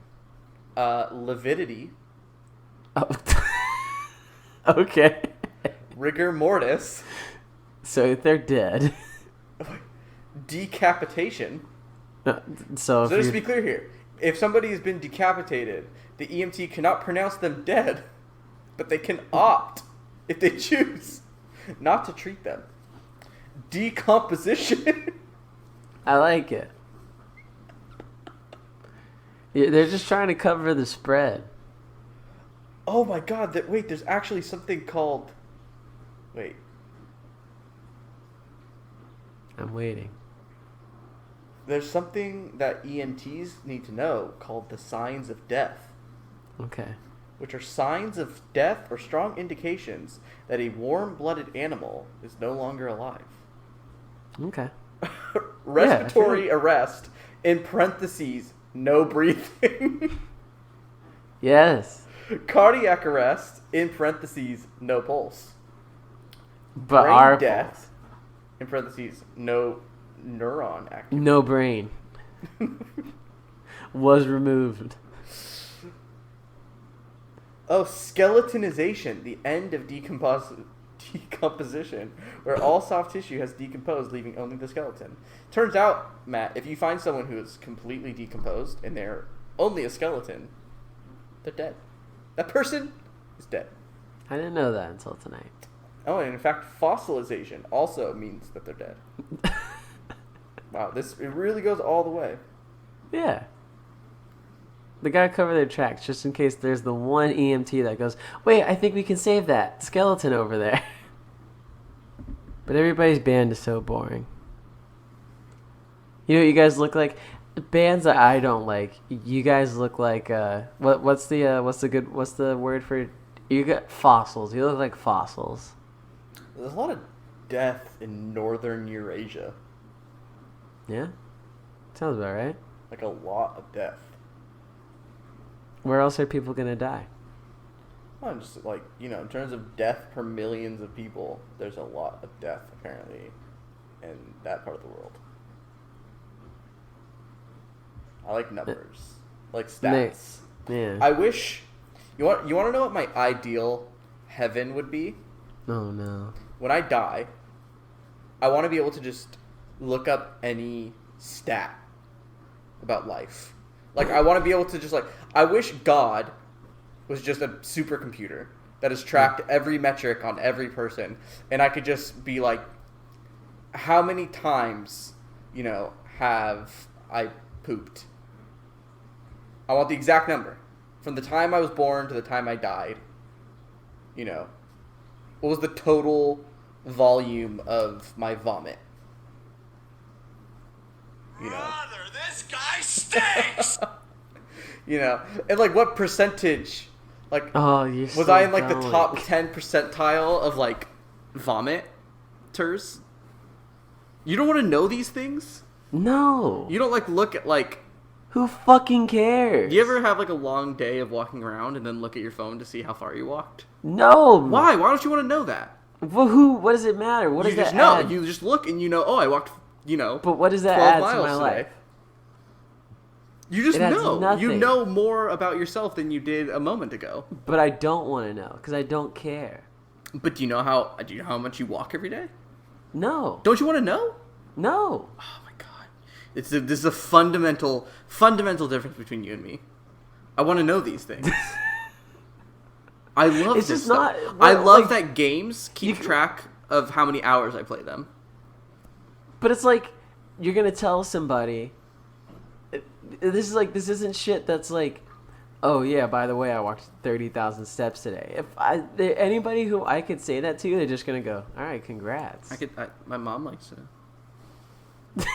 Lividity, Oh. Okay. rigor mortis, So if they're dead. decapitation. So So if just to you be clear here, if somebody has been decapitated, the EMT cannot pronounce them dead, but they can opt, if they choose, not to treat them. Decomposition. I like it. Yeah, they're just trying to cover the spread. Oh my god, wait, there's actually something called... Wait. I'm waiting. There's something that EMTs need to know called the signs of death, Okay. which are signs of death or strong indications that a warm-blooded animal is no longer alive. Okay. Respiratory arrest, in parentheses, no breathing. Yes. Cardiac arrest, in parentheses, no pulse. But Brain our death, in parentheses, no neuron activity. no brain was removed. Oh, skeletonization, the end of decomposition, where all soft tissue has decomposed, leaving only the skeleton. Turns out, Matt, if you find someone who is completely decomposed and they're only a skeleton, they're dead. That person is dead. I didn't know that until tonight. Oh, and in fact, fossilization also means that they're dead. Wow, it really goes all the way. Yeah. They gotta cover their tracks just in case there's the one EMT that goes, wait, I think we can save that skeleton over there. But everybody's band is so boring. You know what you guys look like? Bands that I don't like. You guys look like what's the word for you got fossils. You look like fossils. There's a lot of death in northern Eurasia. Yeah? Sounds about right. Like a lot of death. Where else are people gonna die? Well, just like, in terms of death per millions of people, there's a lot of death apparently in that part of the world. I like numbers, like stats. Yeah. I wish you want to know what my ideal heaven would be? Oh no. When I die, I want to be able to just look up any stat about life. Like, I want to be able to just, like, I wish God was just a supercomputer that has tracked every metric on every person, and I could just be like, how many times, have I pooped? I want the exact number. From the time I was born to the time I died. What was the total volume of my vomit? Brother, this guy stinks! And like what percentage, like, Oh, you're was so I in like the going. top 10 percentile of like vomiters? You don't want to know these things? No. You don't like look at like, Who fucking cares? you ever have like a long day of walking around and then look at your phone to see how far you walked? No. Why? Why don't you want to know that? Well, what does it matter? What You does just that know. add? You just look and I walked, But what does that 12 add to miles my today. life? You just It adds know. You nothing. know more about yourself than you did a moment ago. But I don't want to know because I don't care. But do you know how much you walk every day? No. Don't you want to know? No. Oh my god. This is a fundamental difference between you and me. I want to know these things. I love It's this just stuff. not- I well, love like, that games keep can- track of how many hours I play them. But it's like you're gonna tell somebody. This isn't shit that's like, oh yeah, by the way, I walked 30,000 steps today. If anybody who I could say that to, they're just gonna go, all right, congrats. My mom likes it.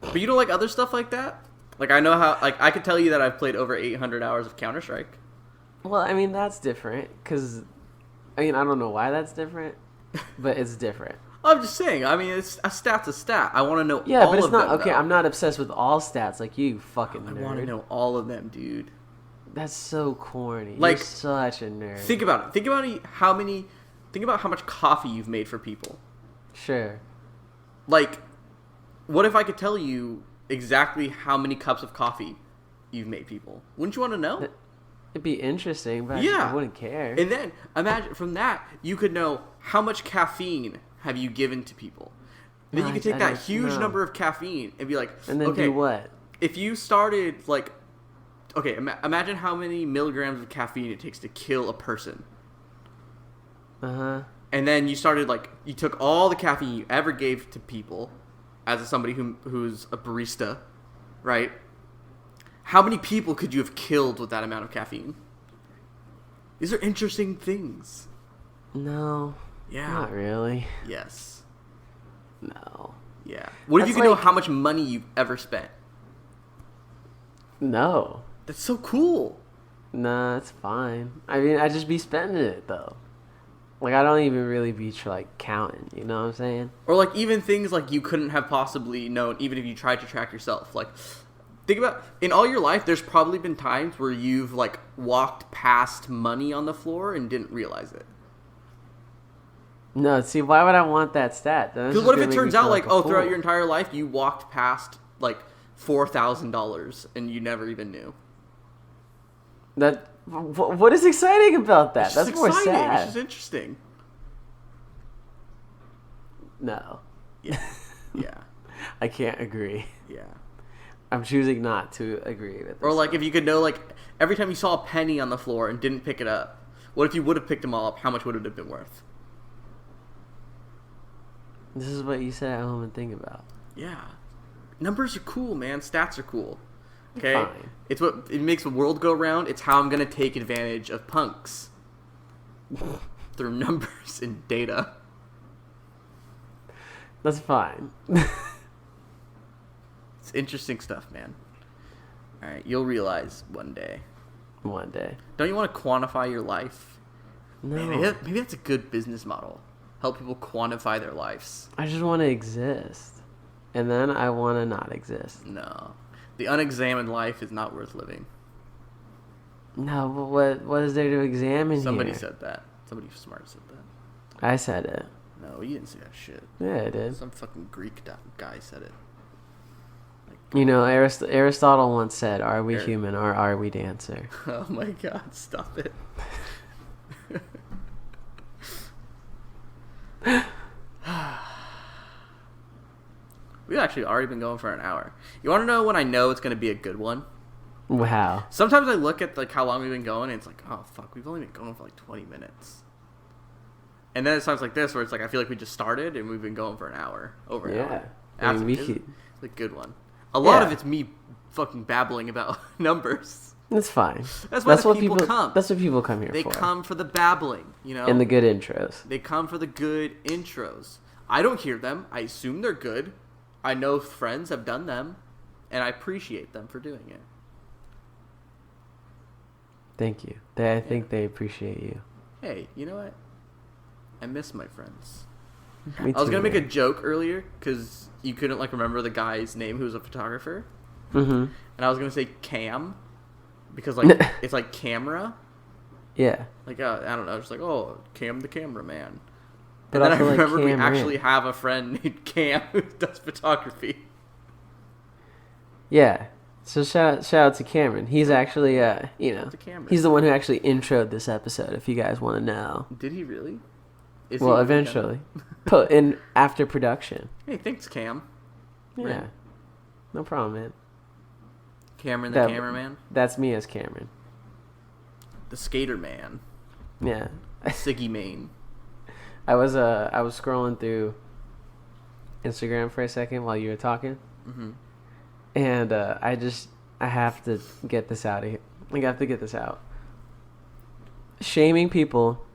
But you don't like other stuff like that? Like I know how, like I could tell you that I've played over 800 hours of Counter-Strike. Well, I mean that's different because, I don't know why that's different, but it's different. I'm just saying. I mean, it's a stat's a stat. I want to know Yeah, all but it's of not them, okay. though. I'm not obsessed with all stats like you, fucking nerd. I want to know all of them, dude. That's so corny. Like, You're such a nerd. Think about it. Think about how much coffee you've made for people. Sure. Like, what if I could tell you exactly how many cups of coffee you've made people? Wouldn't you want to know? It'd be interesting, but Yeah. I wouldn't care. And then imagine from that you could know how much caffeine have you given to people. Then you could take that huge number of caffeine and be like, and then okay, do what? if you started like, okay, imagine how many milligrams of caffeine it takes to kill a person. Uh-huh. And then you started like, you took all the caffeine you ever gave to people as somebody who's a barista, right? How many people could you have killed with that amount of caffeine? These are interesting things. No. Yeah. Not really. Yes. No. Yeah. What if you That's could know like- how much money you've ever spent? No. That's so cool. Nah, it's fine. I mean, I just be spending it though. Like I don't even really be counting. You know what I'm saying? Or like even things like you couldn't have possibly known even if you tried to track yourself. Like think about in all your life there's probably been times where you've like walked past money on the floor and didn't realize it. No, see, why would I want that stat? Because what if it turns out like, oh, throughout your entire life you walked past like $4,000 and you never even knew? What is exciting about that? It's That's just more exciting. sad. It's just interesting. No, Yeah. Yeah. I can't agree. Yeah. I'm choosing not to agree with this. Or like if you could know like every time you saw a penny on the floor and didn't pick it up, what if you would have picked them all up? How much would it have been worth? This is what you sit at home and think about. Yeah. Numbers are cool, man. Stats are cool. Okay? Fine. It's what it makes the world go round. It's how I'm going to take advantage of punks. Through numbers and data. That's fine. It's interesting stuff, man. All right, you'll realize one day. One day. Don't you want to quantify your life? No. Maybe that's a good business model. Help people quantify their lives. I just want to exist. And then I want to not exist. No. The unexamined life is not worth living. No, but what is there to examine Somebody here? said that. Somebody smart said that. I said it. No, you didn't say that shit. Yeah, I did. Some fucking Greek guy said it. You know, Aristotle once said, "Are we Ari- human or are we dancer?" Oh my god, stop it. We've actually already been going for an hour. You want to know when I know it's going to be a good one? Wow. Sometimes I look at like how long we've been going and it's like, oh fuck, we've only been going for like 20 minutes. And then it's times like this where it's like I feel like we just started and we've been going for an hour. Over an hour. I mean, we It's could. a good one. A lot Yeah. of it's me fucking babbling about numbers. It's fine. That's why the what people come. That's what people come here They for. come for the babbling, you know? And the good intros. They come for the good intros. I don't hear them. I assume they're good. I know friends have done them, and I appreciate them for doing it. Thank you. I think they appreciate you. Hey, you know what? I miss my friends. Me I was too, gonna make a man. joke earlier because you couldn't like remember the guy's name who was a photographer, Mhm. and I was gonna say Cam because like it's like camera, Yeah. like I don't know, just like oh Cam the cameraman. But And then I also, like, remembered we Cameron. actually have a friend named Cam who does photography. Yeah. So shout out to Cameron. He's actually To Cameron. he's the one who actually introed this episode. If you guys want to know. Did he really? Is Well, he eventually, put in after production. Hey, thanks, Cam. Yeah. Right. No problem, man. Cameron the That- cameraman, That's me as Cameron. the skater man, Yeah. Siggy Mane. I was scrolling through Instagram for a second while you were talking, and I have to get this out of here. I have to get this out. Shaming people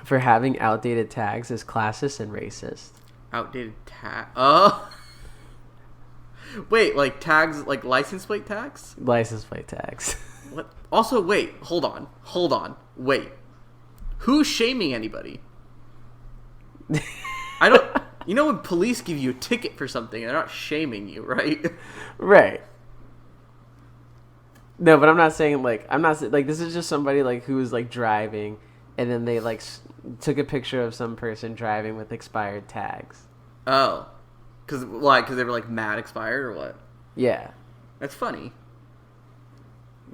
for having outdated tags is classist and racist. Outdated tag. Oh. Wait, like tags, like license plate tags? License plate tags. What? Also, wait. Hold on. Wait. Who's shaming anybody? I don't. You know when police give you a ticket for something, they're not shaming you, right? Right. No, but I'm not saying like this is just somebody like who was like driving, and then they like took a picture of some person driving with expired tags. Oh, because why? Because they were like mad expired or what? Yeah. That's funny.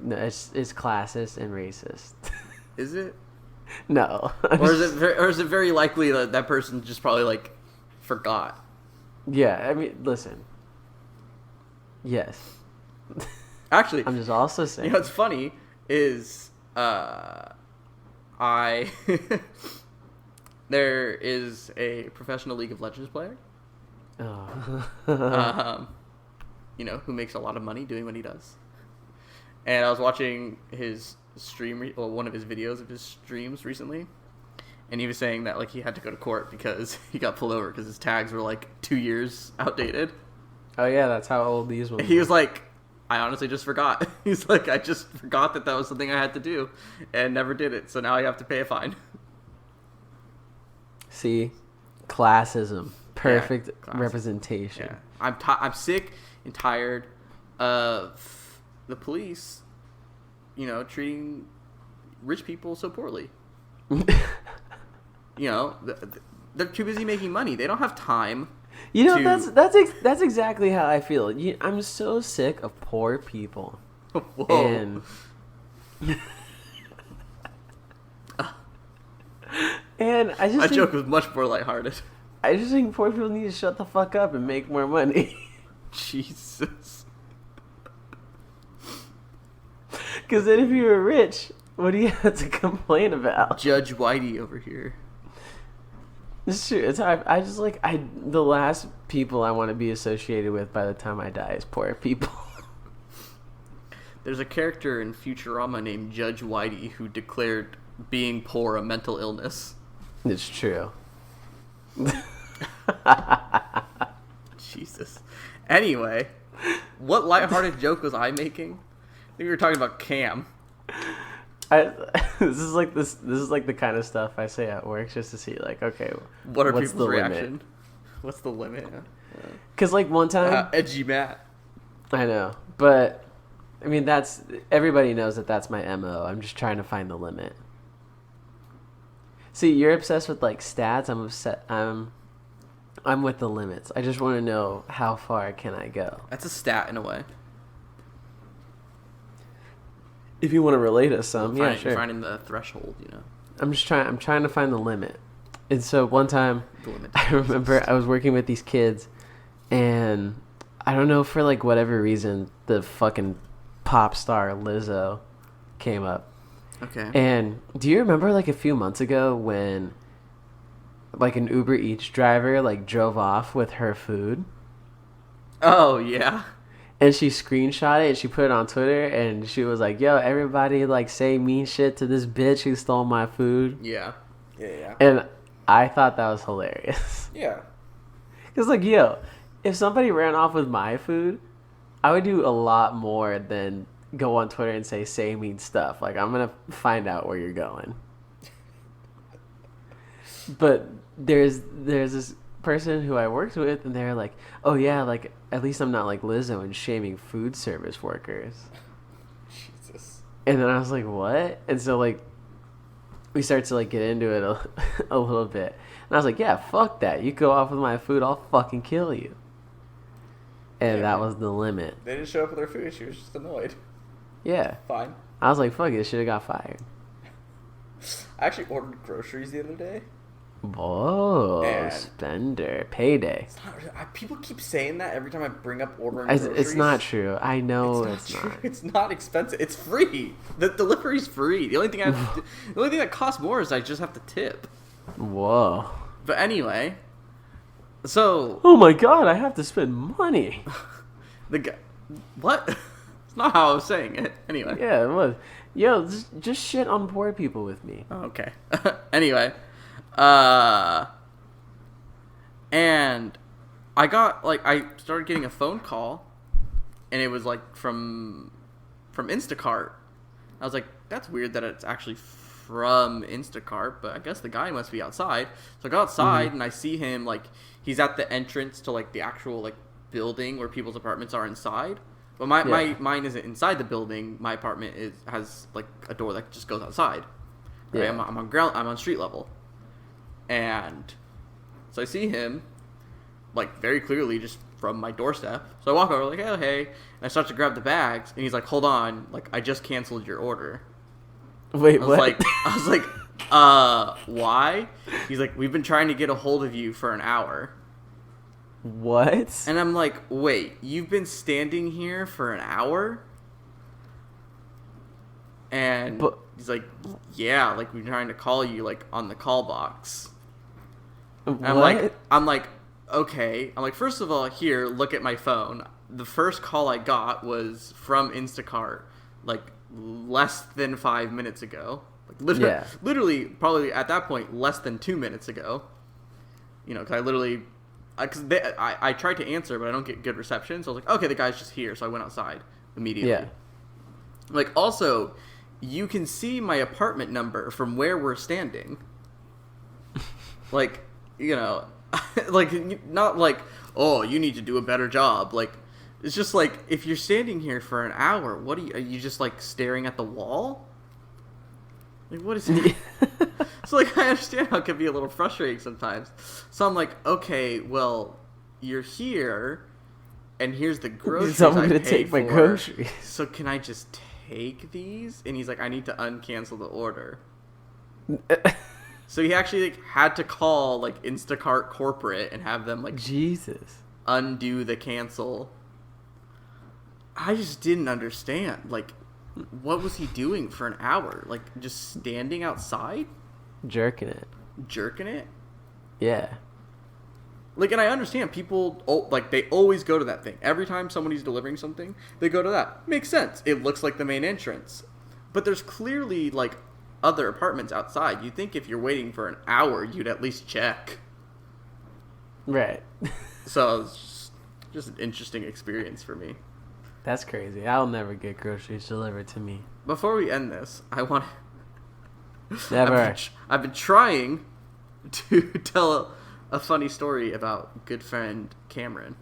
No, it's classist and racist. Is it? No. Or is it very likely that that person just probably like forgot? Yeah, I mean, listen. Yes. Actually, I'm just also saying. you know what's funny is I there is a professional League of Legends player, Oh. you know, who makes a lot of money doing what he does. And I was watching his stream, or one of his videos of his streams recently, and he was saying that like he had to go to court because he got pulled over because his tags were like 2 years outdated. Oh yeah, that's how old these ones. He was like, I honestly just forgot. He's like, I just forgot that was something I had to do, and never did it. So now I have to pay a fine. See, classism, perfect classism. representation. Yeah, I'm sick and tired of the police, treating rich people so poorly. They're too busy making money. They don't have time. That's exactly how I feel. I'm so sick of poor people. Whoa. And I just that joke was much more lighthearted. I just think poor people need to shut the fuck up and make more money. Jesus. Because then if you were rich, what do you have to complain about? Judge Whitey over here. It's true. It's hard. I just the last people I want to be associated with by the time I die is poor people. There's a character in Futurama named Judge Whitey who declared being poor a mental illness. It's true. Jesus. Anyway, what lighthearted joke was I making? I think we were talking about Cam. This is like the kind of stuff I say at work just to see okay, What are what's people's the reaction? limit? What's the limit? Because one time, Edgy Matt. I know, but I mean everybody knows that's my MO. I'm just trying to find the limit. See, you're obsessed with stats. I'm with the limits. I just want to know how far can I go. That's a stat in a way. If you want to relate us some, yeah, sure. You're finding the threshold, I'm trying to find the limit. And so one time, I remember I was working with these kids, and I don't know, for whatever reason, the fucking pop star Lizzo came up. Okay. And do you remember a few months ago when an Uber Eats driver drove off with her food? Oh yeah. And she screenshot it and she put it on Twitter and she was like, yo, everybody say mean shit to this bitch who stole my food. Yeah. Yeah. And I thought that was hilarious. Yeah. Because yo, if somebody ran off with my food, I would do a lot more than go on Twitter and say mean stuff. I'm going to find out where you're going. But there's this person who I worked with, and they're like, oh yeah, at least I'm not like Lizzo and shaming food service workers. Jesus. And then I was like, what? And so we start to get into it a little bit, and I was like, yeah, fuck that, you go off with my food, I'll fucking kill you. And that was the limit. They didn't show up with their food, she was just annoyed. Yeah. Fine. I was like, fuck it, should have got fired. I actually ordered groceries the other day. Whoa, And spender, payday. It's not, people keep saying that every time I bring up ordering It's groceries. not true. I know It's it's not. not. It's not expensive. It's free. The delivery's free. The only thing the only thing that costs more is I just have to tip. Whoa. But anyway, so Oh my god, I have to spend money. the guy, what? It's not how I was saying it. Anyway. Yeah, it was. Yo, just shit on poor people with me. Oh, okay. Anyway, and I got I started getting a phone call, and it was from Instacart. I was like, that's weird that it's actually from Instacart, but I guess the guy must be outside. So I go outside and I see him he's at the entrance to the actual building where people's apartments are inside. But mine isn't inside the building. My apartment has a door that just goes outside. Right? Yeah. I'm on street level. And so I see him very clearly just from my doorstep. So I walk over oh hey, and I start to grab the bags, and he's like, hold on, I just canceled your order. Wait, what? I was like, why? He's like, we've been trying to get a hold of you for an hour. What? And I'm like, wait, you've been standing here for an hour? And he's like, yeah, we've been trying to call you on the call box. And I'm like, okay. I'm like, first of all, here, look at my phone. The first call I got was from Instacart like less than 5 minutes ago. Like literally, probably at that point, less than 2 minutes ago. You know, because I literally, I tried to answer, but I don't get good reception. So I was like, okay, the guy's just here. So I went outside immediately. Yeah. Like, also, you can see my apartment number from where we're standing. Like, you know, like, not like, oh, you need to do a better job. Like, it's just like, if you're standing here for an hour, are you just, like, staring at the wall? Like, what is it? So, like, I understand how it can be a little frustrating sometimes. So I'm like, okay, well, you're here, and here's the groceries So I'm I gonna paid take my for. groceries. So can I just take these? And he's like, I need to uncancel the order. So he actually like had to call like Instacart corporate and have them like Jesus. undo the cancel. I just didn't understand. Like, what was he doing for an hour? Like, just standing outside? Jerking it. Jerking it? Yeah. Like, and I understand people, like, they always go to that thing. Every time somebody's delivering something, they go to that. Makes sense. It looks like the main entrance. But there's clearly, like, other apartments outside. You'd think if you're waiting for an hour, you'd at least check. Right. So, it's just an interesting experience for me. That's crazy. I'll never get groceries delivered to me. Before we end this, I want Never. I've been trying to tell a funny story about good friend Cameron.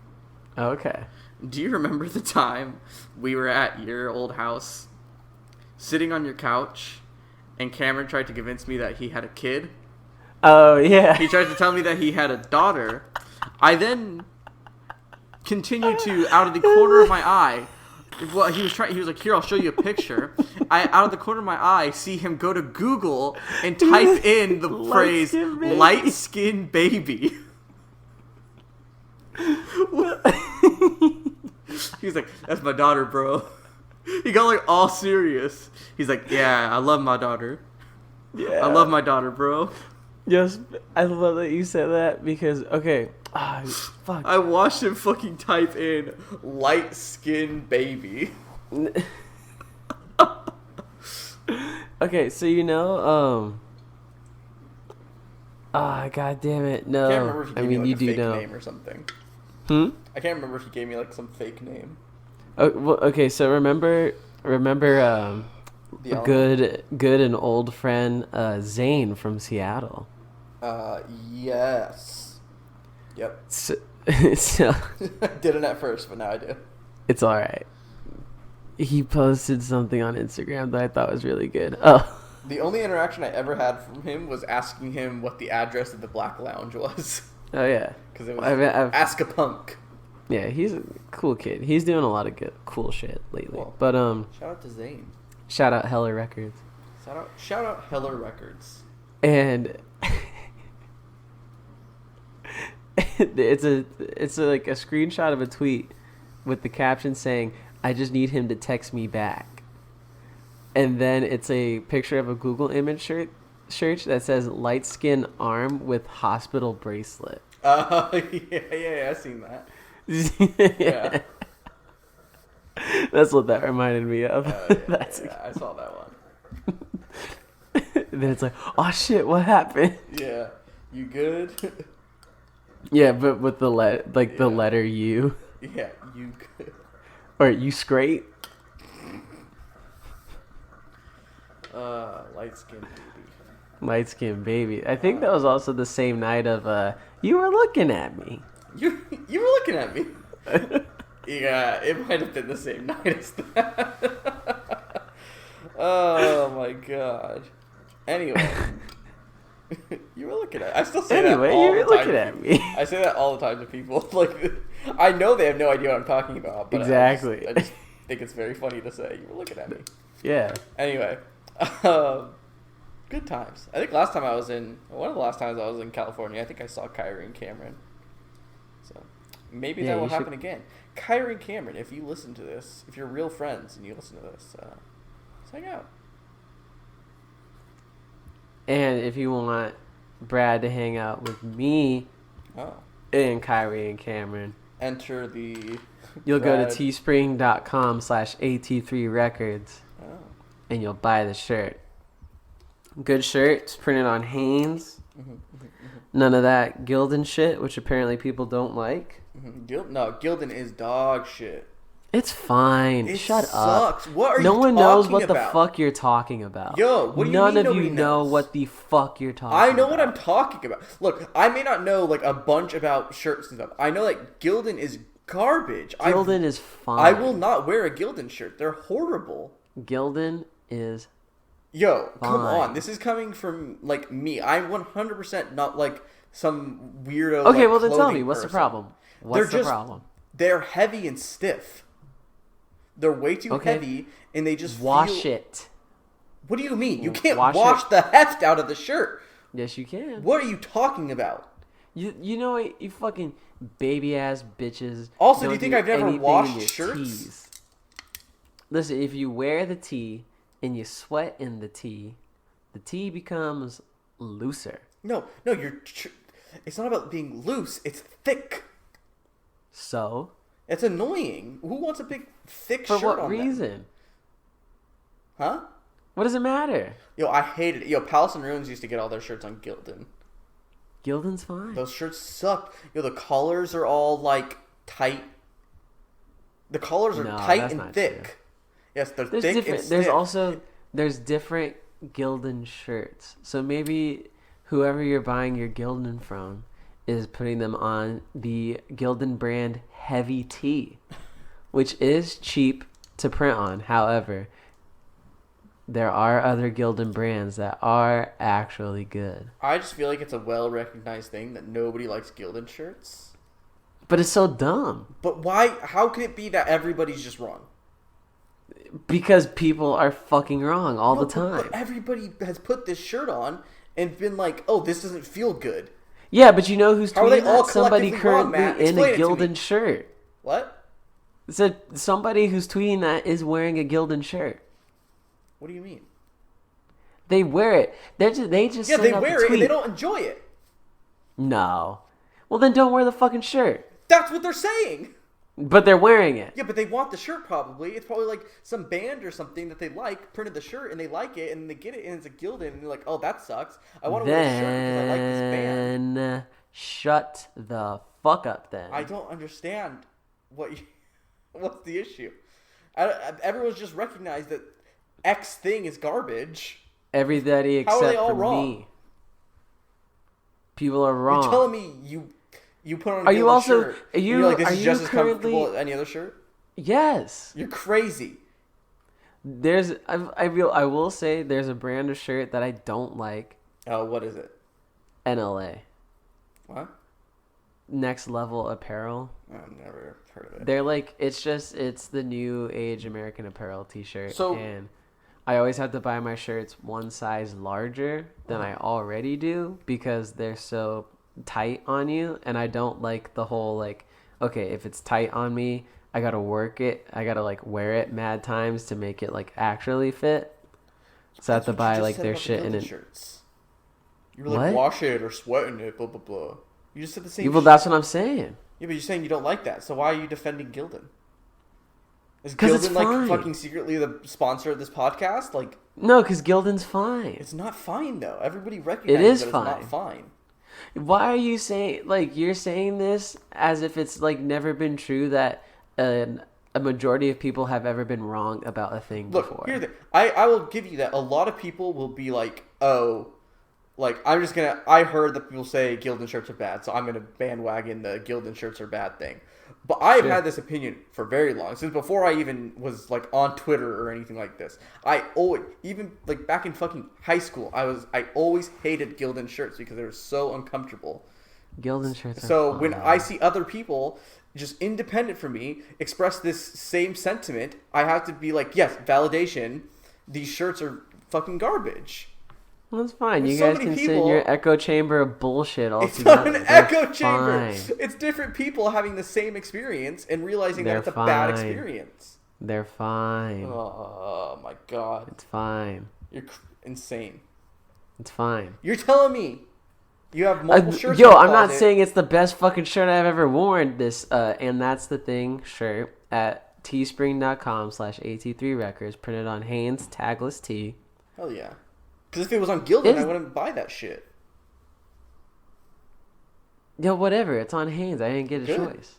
Okay. Do you remember the time we were at your old house, sitting on your couch, and Cameron tried to convince me that he had a kid? Oh, yeah. He tried to tell me that he had a daughter. I then continued to, out of the corner of my eye, well, he was like, here, I'll show you a picture. Out of the corner of my eye, see him go to Google and type in the phrase light-skinned baby. He's like, that's my daughter, bro. He got like all serious. He's like, yeah, I love my daughter. Yeah. I love my daughter, bro. Yes, I love that you said that because, okay. Fuck. I watched him fucking type in light-skinned baby. Okay, so you know, god damn it, no. I can't remember if he gave me like you a do fake know. name or something. I can't remember if he gave me like some fake name. Oh, well, okay, so remember, The good and old friend Zane from Seattle. Yes. Yep. So I didn't at first, but now I do. it's all right. He posted something on Instagram that I thought was really good. Oh. The only interaction I ever had from him was asking him what the address of the Black Lounge was. Oh yeah. Because it was I've Ask a Punk. Yeah, he's a cool kid. He's doing a lot of good, cool shit lately. Cool. But Shout out to Zane. shout out Heller Records. Shout out Heller Records. And it's like a screenshot of a tweet with the caption saying, "I just need him to text me back." And then it's a picture of a Google image shirt that says light skin arm with hospital bracelet. Yeah, I've seen that. Yeah. That's what that reminded me of. I saw that one. And then it's like, oh shit, what happened? Yeah. You good? Yeah, but with the the letter U. Yeah, you good. Or you straight? Light skin baby. Light skin baby. I think that was also the same night of you were looking at me. You were looking at me. Yeah, it might have been the same night as that. Oh my god. Anyway. You were looking at. I still say that all you were the time looking to at people. me. I say that all the time to people. Like, I know they have no idea what I'm talking about. But Exactly. I just think it's very funny to say you were looking at me. Yeah. Anyway, good times. I think one of the last times I was in California, I think I saw Kyrie and Cameron. So maybe that will happen again. Kyrie and Cameron, if you listen to this, if you're real friends and you listen to this, let's hang out. And if you want Brad to hang out with me and Kyrie and Cameron, Enter the You'll go to Rad. teespring.com/at3records and you'll buy the shirt. Good shirt. It's printed on Hanes. None of that Gildan shit, which apparently people don't like. Gildan is dog shit. It's fine. It Shut sucks. up. What are no you one knows talking what about? the fuck you're talking about. Yo, what do you None mean of you nobody know knows? what the fuck you're talking I know about. what I'm talking about. Look, I may not know like a bunch about shirts and stuff. I know that Gildan is garbage. Gildan is fine. I will not wear a Gildan shirt. They're horrible. Gildan is Yo, come Fine. on. This is coming from like me. I'm 100% not like some weirdo. okay. like, Well, then tell clothing me what's the person. problem. What's the problem? They're heavy and stiff. They're way too Okay. heavy, and they just Wash feel... it. What do you mean? You can't Wash wash it. the heft out of the shirt. Yes, you can. What are you talking about? You know what? You fucking baby ass bitches. Also, do don't you think I've never anything in washed your shirts? tees. Listen, if you wear the tee and you sweat in the tee becomes looser. No, it's not about being loose. It's thick. So, It's annoying. Who wants a big, thick for shirt what on them? reason? Huh? What does it matter? Yo, I hated it. Yo, Palace and Ruins used to get all their shirts on Gildan. Gildan's fine. Those shirts suck. Yo, the collars are all like tight. The collars are No, tight that's and not thick. true. Yes, they're There's thick different. and There's stiff. also different Gildan shirts. So maybe whoever you're buying your Gildan from is putting them on the Gildan brand heavy tee, which is cheap to print on. However, there are other Gildan brands that are actually good. I just feel like it's a well-recognized thing that nobody likes Gildan shirts. But it's so dumb But why? How can it be that everybody's just wrong? because people are fucking wrong all the No, time. But everybody has put this shirt on and been like, "Oh, this doesn't feel good." Yeah, but you know who's How are they tweeting all that? Somebody collectively wrong, currently Matt? in a Explain it to me. Gildan shirt. What? So somebody who's tweeting that is wearing a Gildan shirt. What do you mean? They wear it. They just Yeah, send they out wear the it tweet. and they don't enjoy it. No. Well, then don't wear the fucking shirt. That's what they're saying. But they're wearing it. Yeah, but they want the shirt probably. It's probably like some band or something that they like printed the shirt and they like it and they get it and it's a Gildan and they're like, "Oh, that sucks. I want to wear this shirt because I like this band." Then shut the fuck up. Then I don't understand what's the issue. Everyone's just recognized that X thing is garbage. everybody How are they except all for wrong? me. People are wrong. You're telling me you put on a Are you Gildan also- shirt are and you- you're like, this are is you just as comfortable currently- as any other shirt? Yes. You're crazy. I will say there's a brand of shirt that I don't like. Oh, what is it? NLA. What? Next Level Apparel. I've never heard of it. They're like it's the new age American Apparel t-shirt. So- and I always have to buy my shirts one size larger than I already do because they're so tight on you, and I don't like the whole like, okay, if it's tight on me, I gotta work it. I gotta like wear it mad times to make it like actually fit. So I have to That's what you buy just like said their about the shit in Gildan it. shirts. You were like, What? wash it or sweat in it, blah, blah, blah. You just said the same Well, shit. that's what I'm saying. Yeah, but you're saying you don't like that, so why are you defending Gildan? Is 'Cause it's Gildan, like, fine. fucking secretly the sponsor of this podcast? Like, No, because Gildan's fine. it's not fine, though. Everybody recognizes is that it's fine. not fine. Why are you saying like you're saying this as if it's like never been true that a majority of people have ever been wrong about a thing Look, before? here's the I will give you that. A lot of people will be like, oh, like, I heard that people say Gildan shirts are bad, so I'm going to bandwagon the Gildan shirts are bad thing. But I've had this opinion for very long, since before I even was, like, on Twitter or anything like this. I always, even, like, back in fucking high school, I always hated Gildan shirts because they were so uncomfortable. Gildan shirts. So are when fine. I see other people, just independent from me, express this same sentiment, I have to be like, yes, validation, these shirts are fucking garbage. Well, that's fine. You so guys many can sit in people- your echo chamber of bullshit all It's together. not an They're echo chamber. fine. It's different people having the same experience and realizing They're that it's a bad fine. experience. They're fine. Oh my god. It's fine. You're insane. It's fine. You're telling me You have multiple shirts. Yo, in your I'm not closet. saying it's the best fucking shirt I've ever worn. This and that's the thing shirt at teespring.com/at3records, printed on Hanes tagless tee. Hell yeah. Because if it was on Gildan, I wouldn't buy that shit. Yo, whatever. It's on Hanes. I didn't get a Good. choice.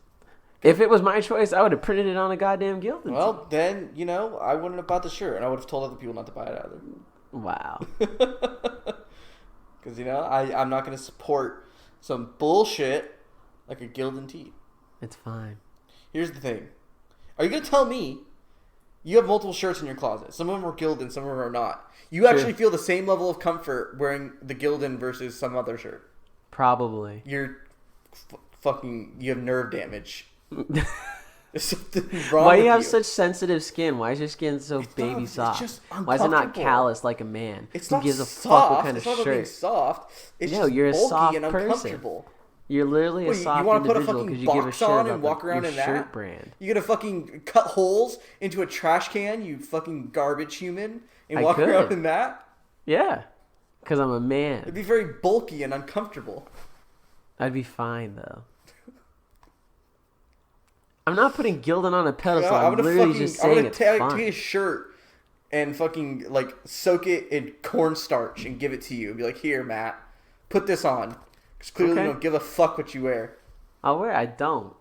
If it was my choice, I would have printed it on a goddamn Gildan. Well, then, I wouldn't have bought the shirt, and I would have told other people not to buy it either. Wow. Because, I'm not going to support some bullshit like a Gildan tee. It's fine. Here's the thing. Are you going to tell me you have multiple shirts in your closet? Some of them are Gildan, some of them are not. You actually feel the same level of comfort wearing the Gildan versus some other shirt. Probably. You're you have nerve damage. There's something wrong Why do with you have such sensitive skin? Why is your skin so baby it's soft? just Why is it not uncomfortable. calloused like a man? It's Who not gives a soft. fuck what kind of It's not about being shirt? soft. It's No, just you're a bulky soft and person. uncomfortable. You're literally a What, soft you want to put a individual fucking because you give a box shit on about and walk around your in shirt that? brand. You gonna fucking cut holes into a trash can, you fucking garbage human, and I walk could. around in that? Yeah, because I'm a It'd man. be very bulky and uncomfortable. I'd be fine though. I'm not putting Gildan on a pedestal. I'm literally just saying it's take fine. a shirt and fucking soak it in cornstarch and give it to you and be like, here, Matt, put this on. Because clearly you don't give a fuck what you wear. I'll wear it. I don't.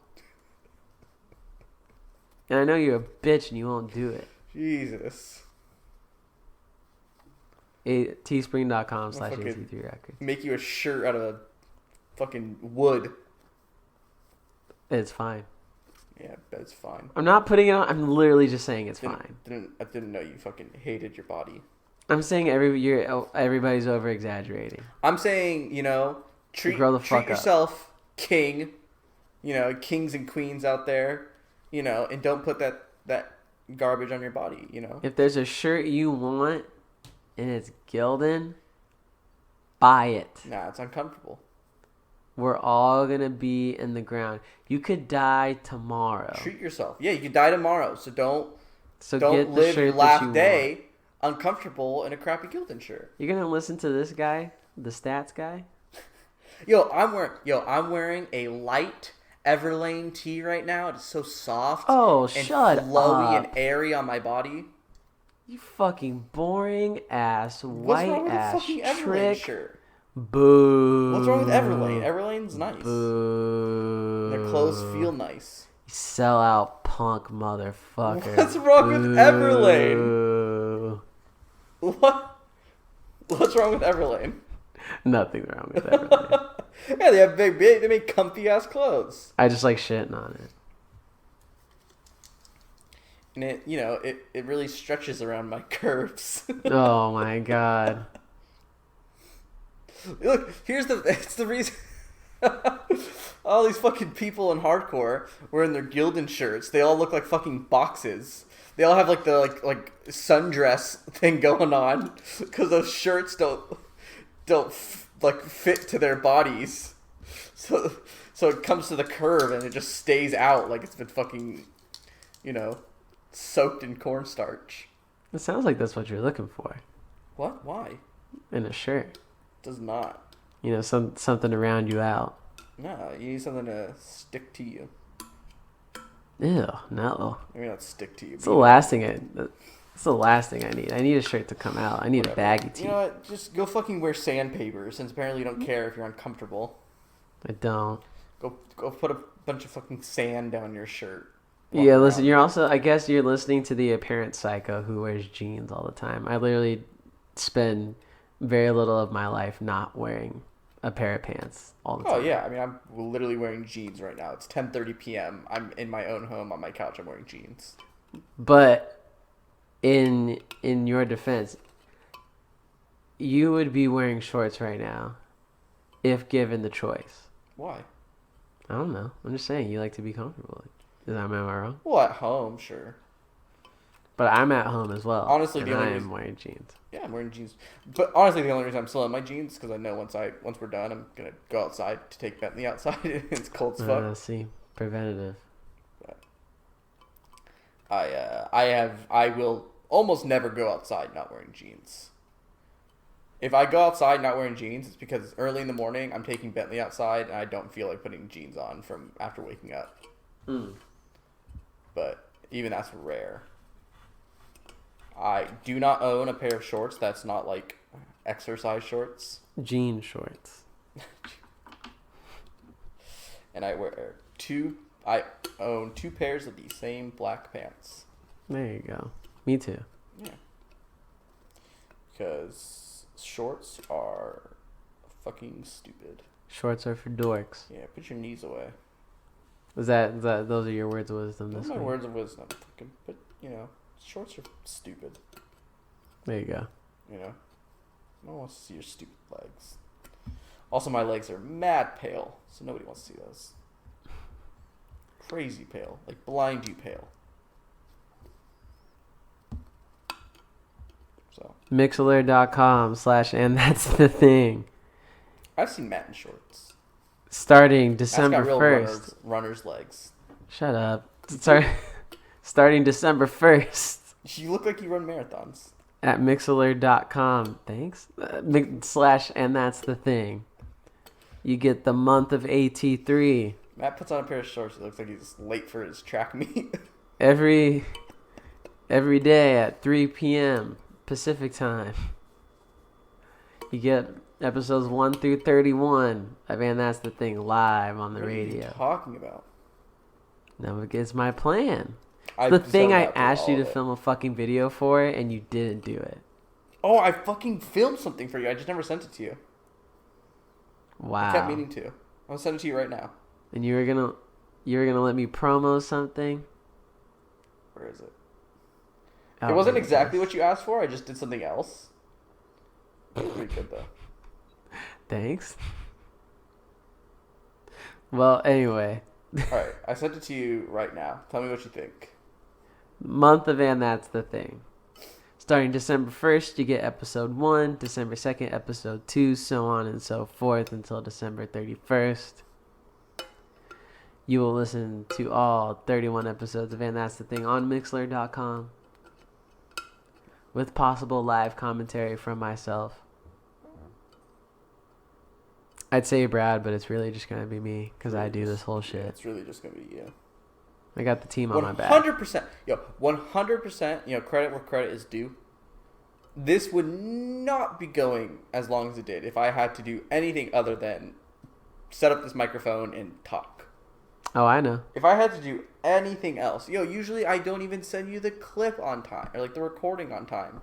And I know you're a bitch and you won't do it. Jesus. Teespring.com/at3records. Make you a shirt out of fucking wood. It's fine. Yeah, that's fine. I'm not putting it on. I'm literally just saying it's fine. I didn't know you fucking hated your body. I'm saying everybody's over exaggerating. I'm saying, treat Grow the fuck up. yourself king. Kings and queens out there. And don't put that garbage on your body, If there's a shirt you want and it's Gildan, buy it. Nah, it's uncomfortable. We're all gonna be in the ground. You could die tomorrow. Treat yourself. Yeah, you could die tomorrow, so don't get the live shirt your that last you day want. uncomfortable in a crappy Gildan shirt. You're gonna listen to this guy, the stats guy? I'm wearing a light Everlane tee right now. It's so soft. Oh, and shut flowy up. and airy on my body. You fucking boring ass What's wrong white with a ass fucking Everlane trick. shirt? Boo. What's wrong with Everlane? Everlane's nice. Boo. Their clothes feel nice. Sell out punk motherfucker. What's wrong with Everlane? Boo. What's wrong with Everlane? Nothing wrong with Everlane. Yeah, they have they make comfy ass clothes. I just like shitting on it. And it really stretches around my curves. Oh my god. Look, it's the reason. All these fucking people in hardcore wearing their Gildan shirts. They all look like fucking boxes. They all have the sundress thing going on because those shirts don't fit to their bodies. So it comes to the curve and it just stays out like it's been fucking, soaked in cornstarch. It sounds like that's what you're looking for What? Why? in a shirt. Does not. Something to round you out. No, you need something to stick to you. Ew, no. Maybe not stick to you. It's the last thing I need. I need a shirt to come out. I need a baggy tee. You know what? Just go fucking wear sandpaper, since apparently you don't care if you're uncomfortable. I don't. Go put a bunch of fucking sand down your shirt. Yeah, listen, I guess you're listening to the apparent psycho who wears jeans all the time. I literally spend very little of my life not wearing a pair of pants all the time. Oh yeah, I mean I'm literally wearing jeans right now. It's 10:30 p.m. I'm in my own home on my couch. I'm wearing jeans. But in your defense, you would be wearing shorts right now if given the choice. Why? I don't know. I'm just saying you like to be comfortable. Am I wrong? Well, at home, sure. But I'm at home as well. Honestly, and the only I am reason- wearing jeans. Yeah, I'm wearing jeans. But honestly, the only reason I'm still in my jeans is because I know once we're done, I'm gonna go outside to take Bentley outside. It's cold as fuck. See, preventative. I will almost never go outside not wearing jeans. If I go outside not wearing jeans, it's because it's early in the morning. I'm taking Bentley outside, and I don't feel like putting jeans on from after waking up. But even that's rare. I do not own a pair of shorts that's not like exercise shorts. Jean shorts. And I own 2 pairs of the same black pants. There you go. Me too. Yeah. Because shorts are fucking stupid. Shorts are for dorks. Yeah, put your knees away. Is that those are your words of wisdom Those this are my week? words of wisdom. But, shorts are stupid. There you go. No one wants to see your stupid legs. Also, my legs are mad pale, so nobody wants to see those. Crazy pale. Like, blind you pale. So. Mixlr.com/and that's the thing. I've seen Matt in shorts. Starting Matt's December got real 1st. runner's legs. Shut up. Starting December 1st You look like you run marathons. at Mixlr.com. Thanks. /and that's the thing. You get the month of AT3. Matt puts on a pair of shorts. He looks like he's late for his track meet. Every day at 3 p.m. Pacific time. You get episodes 1 through 31 of And That's the Thing live on the What radio. are you talking about? No, it's my plan. I The thing zoned I out through asked you all to of it. film a fucking video for, and you didn't do it. Oh, I fucking filmed something for you. I just never sent it to you. Wow. I kept meaning to. I'm gonna send it to you right now. And you were gonna let me promo something? Where is it? Oh, It wasn't there exactly is. what you asked for. I just did something else. It was pretty good though. Thanks. Well, anyway. All right, I sent it to you right now. Tell me what you think. Month of And That's the Thing. Starting December 1st, you get episode 1, December 2nd, episode 2, so on and so forth until December 31st. You will listen to all 31 episodes of And That's the Thing on Mixlr.com with possible live commentary from myself. I'd say Brad, but it's really just going to be me because I do this whole Yeah, shit. it's really just gonna be you. I got the team on my back. 100%. 100%. Credit where credit is due. This would not be going as long as it did if I had to do anything other than set up this microphone and talk. Oh, I know. If I had to do anything else, usually I don't even send you the clip on time or like the recording on time.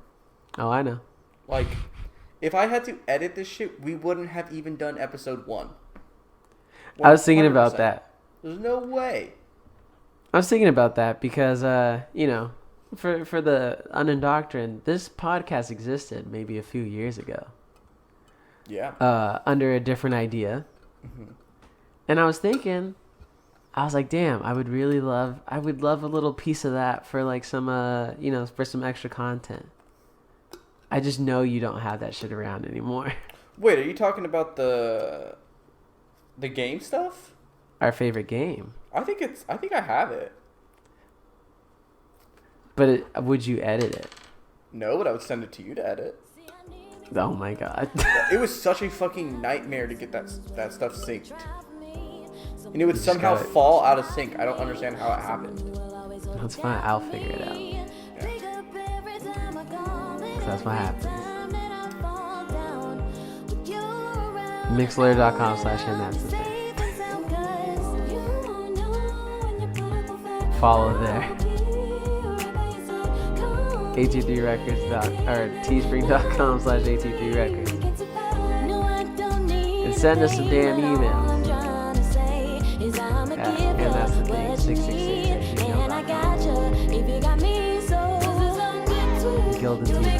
Oh, I know. Like, if I had to edit this shit, we wouldn't have even done episode 1. I was thinking about 100%. that. There's no way. I was thinking about that because, for the unindoctrined, this podcast existed maybe a few years ago. Yeah. Under a different idea. Mm-hmm. And I was thinking, I was like, damn, I would love a little piece of that for like some, for some extra content. I just know you don't have that shit around anymore. Wait, are you talking about the game stuff? Our favorite game. I think I have it. But would you edit it? No, but I would send it to you to edit. Oh my god. It was such a fucking nightmare to get that stuff synced. And it would somehow got it. fall out of sync. I don't understand how it happened. That's fine. I'll figure it out. Yeah. 'Cause that's what happens. Mixlr.com/and that's the thing. Follow there. AT3records or teespring.com/AT3records. And send us some damn emails. And that's the thing, 666 at gmail.com. Gildan TV